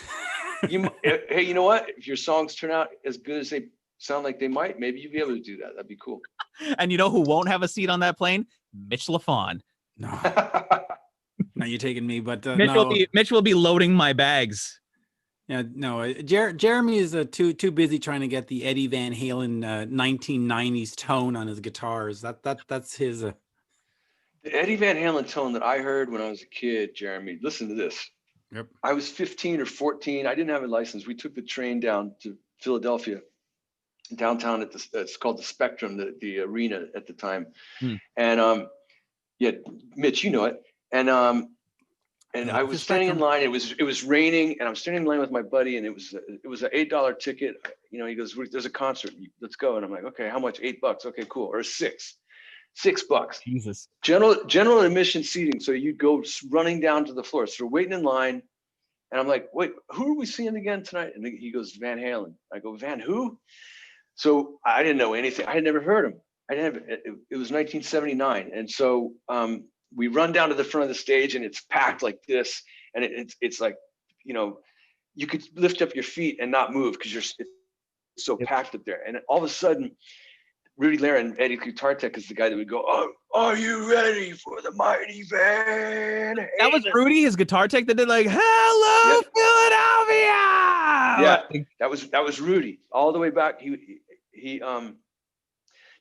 Hey, you know what? If your songs turn out as good as they sound like they might, maybe you'd be able to do that. That'd be cool. And you know who won't have a seat on that plane? Mitch Lafon. No. Now you're taking me, but Mitch will be loading my bags. Yeah, no. Jeremy is too busy trying to get the Eddie Van Halen 1990s tone on his guitars. That's his. The Eddie Van Halen tone that I heard when I was a kid, Jeremy. Listen to this. Yep. I was 15 or 14. I didn't have a license. We took the train down to Philadelphia, downtown at it's called the Spectrum, the arena at the time. And yeah, Mitch, you know it. And I was standing in line. It was raining, and I'm standing in line with my buddy, and it was an $8 ticket. You know, he goes, "There's a concert. Let's go." And I'm like, "Okay, how much? $8? Okay, cool." Or $6. Jesus. General admission seating. So you go running down to the floor. So we're waiting in line, and I'm like, "Wait, who are we seeing again tonight?" And he goes, "Van Halen." I go, "Van who?" So I didn't know anything. I had never heard him. It was 1979, and so we run down to the front of the stage, and it's packed like this, and it's like, you know, you could lift up your feet and not move because it's so packed up there. And all of a sudden, Rudy Laren, Eddie guitar tech, is the guy that would go, "Oh, are you ready for the mighty Van Halen?" That was Rudy, his guitar tech, that did like, "Hello, Philadelphia." Yeah, that was Rudy all the way back.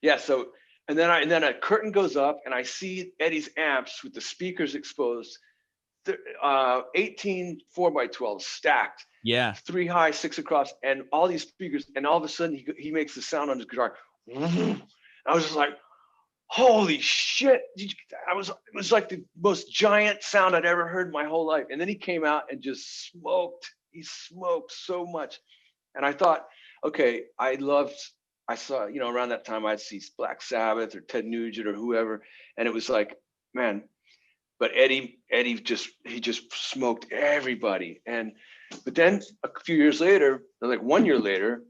Yeah. So and then a curtain goes up, and I see Eddie's amps with the speakers exposed, 18 4x12 stacked. Yeah. 3 high, 6 across, and all these speakers, and all of a sudden he makes the sound on his guitar. I was just like, holy shit. It was like the most giant sound I'd ever heard in my whole life. And then he came out and just smoked. He smoked so much. And I thought, okay, I saw, you know, around that time I'd see Black Sabbath or Ted Nugent or whoever. And it was like, man, but Eddie just smoked everybody. But then a few years later, like 1 year later,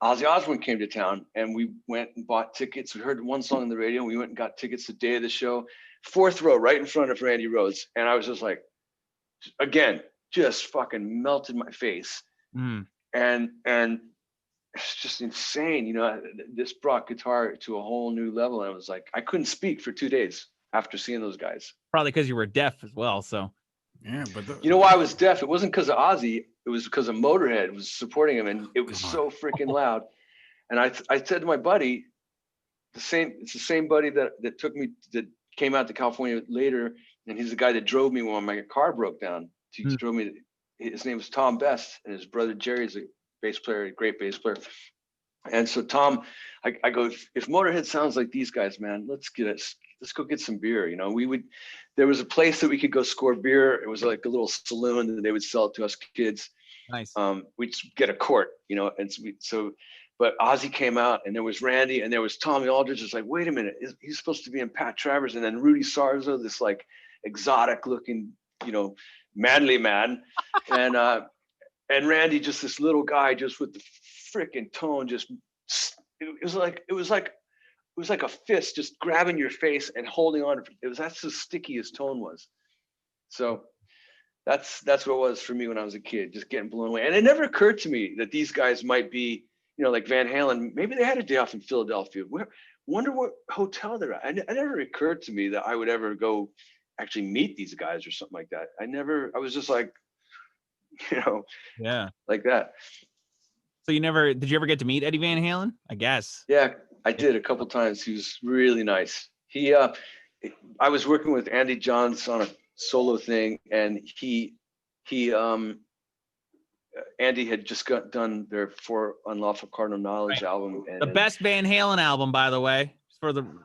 Ozzy Osbourne came to town, and we went and bought tickets. We heard one song on the radio, and we went and got tickets the day of the show, 4th row, right in front of Randy Rhoads. And I was just like, again, just fucking melted my face. and it's just insane. You know, this brought guitar to a whole new level. And I was like, I couldn't speak for 2 days after seeing those guys. Probably because you were deaf as well. So Yeah, but you know why I was deaf? It wasn't because of Ozzy. It was because of Motorhead was supporting him, and it was so freaking loud. And I said to my buddy, it's the same buddy that took me, that came out to California later, and he's the guy that drove me when my car broke down. He drove me. His name was Tom Best, and his brother Jerry is a bass player, a great bass player. And so Tom, I go, if Motorhead sounds like these guys, man, let's go get some beer. You know, there was a place that we could go score beer. It was like a little saloon, and they would sell it to us kids. nice. We'd get a quart, you know, and but Ozzy came out, and there was Randy, and there was Tommy Aldrich. It's like, wait a minute, he's supposed to be in Pat Travers, and then Rudy Sarzo, this like exotic looking, you know, manly man, and Randy, just this little guy, just with the freaking tone, just it was like a fist just grabbing your face and holding on. That's how sticky his tone was. So that's what it was for me when I was a kid, just getting blown away. And it never occurred to me that these guys might be, you know, like Van Halen. Maybe they had a day off in Philadelphia. Wonder what hotel they're at. It never occurred to me that I would ever go actually meet these guys or something like that. I was just like, you know, Yeah. like that. So did you ever get to meet Eddie Van Halen? I guess. Yeah, I did a couple times. He was really nice. I was working with Andy Johns on a solo thing, and Andy had just done their For Unlawful Cardinal Knowledge album. And The best Van Halen album, by the way.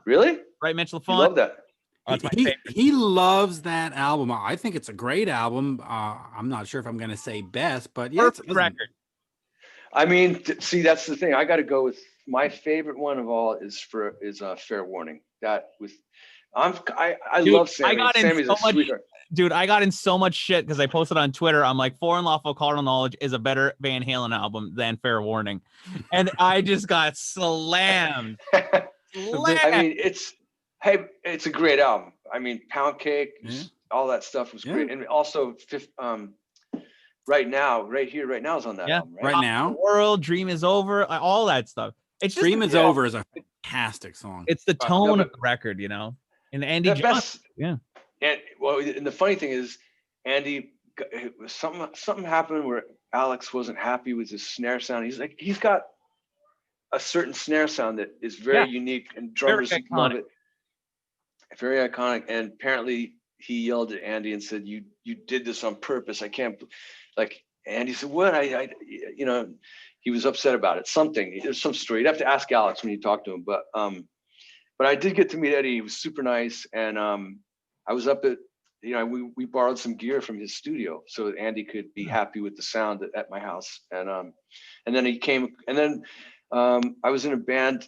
Really? Right, Mitch Lafon? You love that. Oh, it's my favorite. He loves that album. I think it's a great album. I'm not sure if I'm going to say best, but yeah, Perfect record. I mean, see, that's the thing. I got to go with my favorite one of all is Fair Warning. I love Sammy. Sammy's a sweetheart. Dude, I got in so much shit because I posted on Twitter. I'm like, For Unlawful Cardinal Knowledge is a better Van Halen album than Fair Warning, and I just got slammed. I mean, it's a great album. I mean, Pound Cake, all that stuff was great, and also Right Now is on that album. Right Now, World, Dream Is Over, all that stuff. It's just Dream Is Over is a fantastic song. It's the tone of the record, you know. And Andy Johns, And the funny thing is, Andy, something happened where Alex wasn't happy with his snare sound. He's got a certain snare sound that is very unique, and drummers love it. Very iconic. And apparently he yelled at Andy and said, "You did this on purpose. I can't." Like Andy said, "What? I you know." He was upset about it. There's some story. You'd have to ask Alex when you talk to him. But I did get to meet Eddie. He was super nice, and I was up at, you know, we borrowed some gear from his studio so that Andy could be happy with the sound at my house. And then he came, and then I was in a band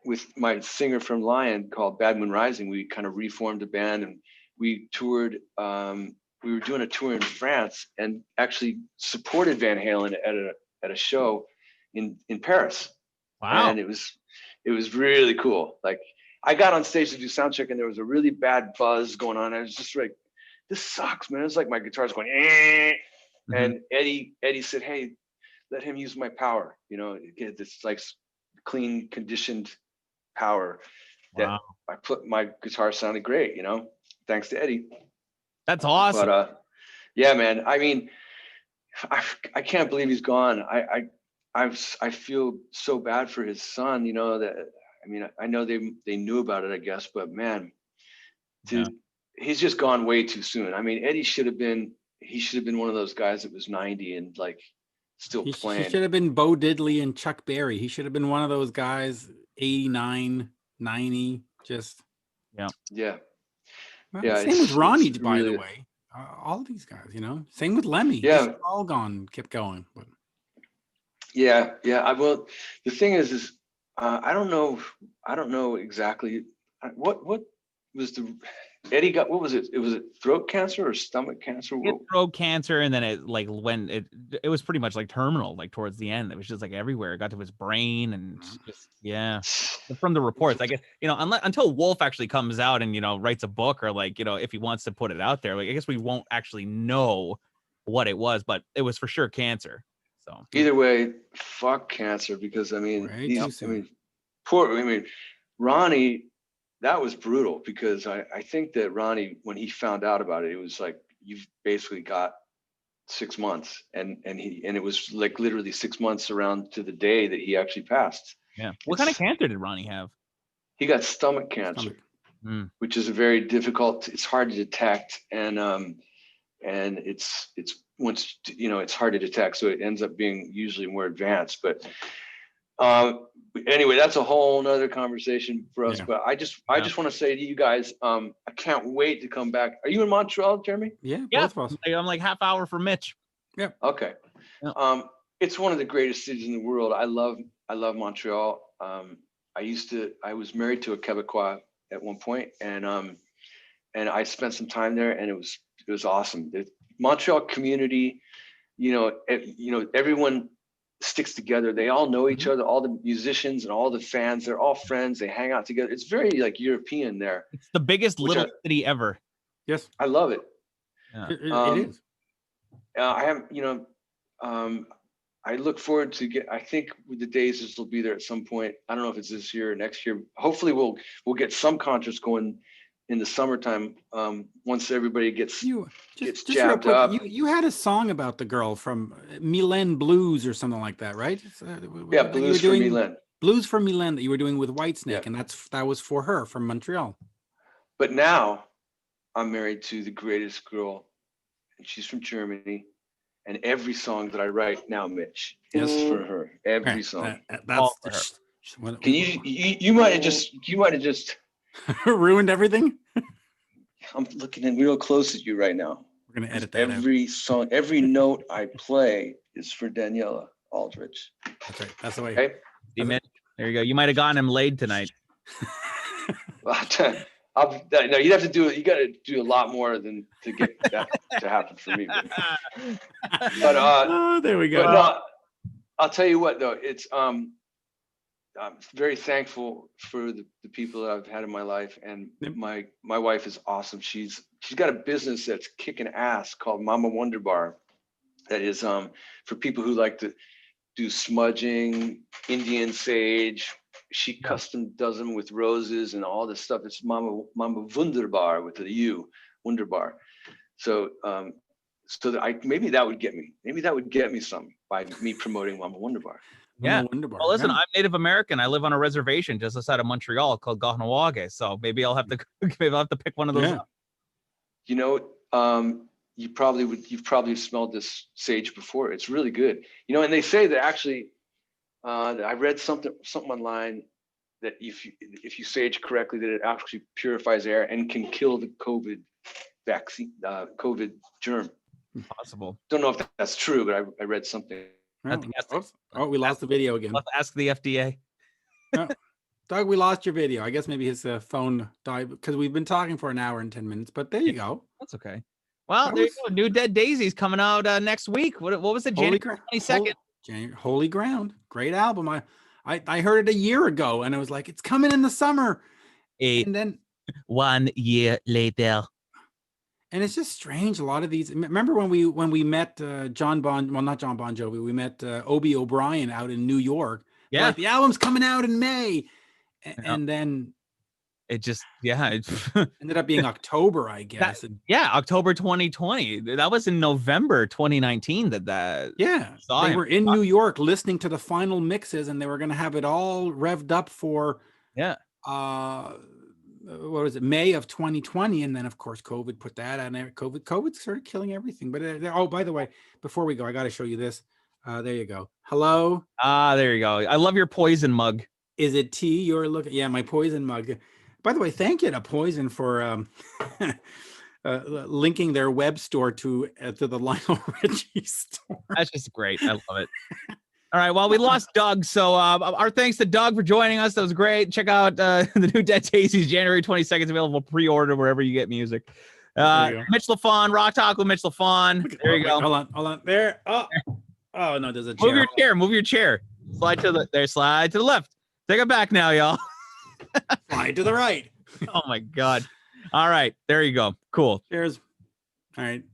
with my singer from Lion called Bad Moon Rising. We kind of reformed a band, and we toured. We were doing a tour in France, and actually supported Van Halen at a show in Paris. Wow. And it was really cool. Like, I got on stage to do sound check, and there was a really bad buzz going on. I was just like, this sucks, man. It's like my guitar's going, Mm-hmm. And Eddie said, "Hey, let him use my power. You know, get this like clean, conditioned power." That I put my guitar sounded great, you know, thanks to Eddie. That's awesome. But yeah, man. I mean, I can't believe he's gone. I feel so bad for his son, you know, that, I mean, I know they knew about it, I guess, but man, dude, he's just gone way too soon. I mean, Eddie should have been one of those guys that was 90 and like still playing. He should have been Bo Diddley and Chuck Berry. He should have been one of those guys, 89, 90, just. Yeah. Well, same with Ronnie, by the way. All these guys, you know, same with Lemmy. Yeah. All gone, kept going. But. Yeah. The thing is I don't know exactly what was Eddie got. What was it? Was it throat cancer or stomach cancer? Throat cancer, and then it it was pretty much like terminal, like towards the end. It was just like everywhere. It got to his brain, and just from the reports, I guess, you know, until Wolf actually comes out and, you know, writes a book, or like, you know, if he wants to put it out there, like, I guess we won't actually know what it was, but it was for sure cancer. So either way, fuck cancer, because I mean, Way too soon. Ronnie, that was brutal, because I think that Ronnie, when he found out about it, it was like, you've basically got 6 months, and it was like literally 6 months around to the day that he actually passed. yeah. What kind of cancer did Ronnie have? He got stomach cancer, which is a very difficult. It's hard to detect, and it's once it's hard to detect, so it ends up being usually more advanced. But anyway, that's a whole nother conversation for us. Yeah. But I just want to say to you guys, I can't wait to come back. Are you in Montreal, Jeremy? Yeah, Yeah, both of us. I'm like half hour from Mitch. Okay. Yeah. It's one of the greatest cities in the world. I love Montreal. I was married to a Quebecois at one point, and I spent some time there, and it was awesome. The Montreal community, everyone sticks together. They all know each other, all the musicians and all the fans, they're all friends. They hang out together. It's very like European there. It's the biggest little city ever. Yes, I love it. Yeah. It is. I have, I look forward to I think with the Daisies will be there at some point. I don't know if it's this year or next year. Hopefully we'll get some concerts going in the summertime, once everybody gets Just jabbed real up. quick, you had a song about the girl from Milan Blues or something like that, right? Yeah, Blues for Milan. Blues for Milan that you were doing with Whitesnake, Yeah. and that was for her from Montreal. But now I'm married to the greatest girl, and she's from Germany. And every song that I write now, Mitch, is for her. Every song. That's for her. Can you might have just ruined everything. I'm looking in real close at you right now. We're gonna edit that every song, every note I play is for Daniela Aldrich. That's right. That's the way. Okay. There you go. You might have gotten him laid tonight. No, you'd have to do it. You got to do a lot more than to get that to happen for me. But oh, there we go. But no, I'll tell you what though, it's I'm very thankful for the people that I've had in my life, and my wife is awesome. She's got a business that's kicking ass called Mama Wonder Bar. That is for people who like to do smudging, Indian sage. She custom does them with roses and all this stuff. It's Mama Wunderbar with the U, Wunderbar. So so that maybe that would get me some by me promoting Mama Wunderbar. Yeah. Wunderbar. Well, listen, I'm Native American. I live on a reservation just outside of Montreal called Kahnawake. So maybe I'll have to pick one of those up. You've probably smelled this sage before. It's really good. And they say that actually, I read something online that if you sage correctly, that it actually purifies air and can kill the COVID vaccine, COVID germ. Possible. Don't know if that's true, but I read something. We lost the video again. Let's ask the FDA. Doug, we lost your video. I guess maybe his phone died because we've been talking for an hour and 10 minutes, but there you go. That's okay. Well, there you go. New Dead Daisies coming out next week. What was it? January 22nd. Holy Ground. Great album. I heard it a year ago and I was like, it's coming in the summer. And then 1 year later. And it's just strange. A lot of these. Remember when we met not John Bon Jovi. We met Obie O'Brien out in New York. Yeah, like, the album's coming out in May, and then it just it ended up being October, I guess. October 2020. That was in November 2019. They were in New York listening to the final mixes, and they were going to have it all revved up for what was it, May of 2020, and then of course COVID put that on there. COVID started killing everything. But by the way, before we go, I got to show you this. There you go. Hello. There you go. I love your Poison mug. Is it tea you're looking? Yeah, my Poison mug. By the way, thank you to Poison for linking their web store to the Lionel Richie store. That's just great. I love it. All right. Well, we lost Doug. So our thanks to Doug for joining us. That was great. Check out the new Dead Daisies, January 22nd, available pre-order wherever you get music. Mitch Lafon, Rock Talk with Mitch Lafon. There you go. Hold on. There. Oh no, there's a chair. Move your chair. Slide to the left. Take it back now, y'all. Slide to the right. Oh my God. All right. There you go. Cool. Cheers. All right.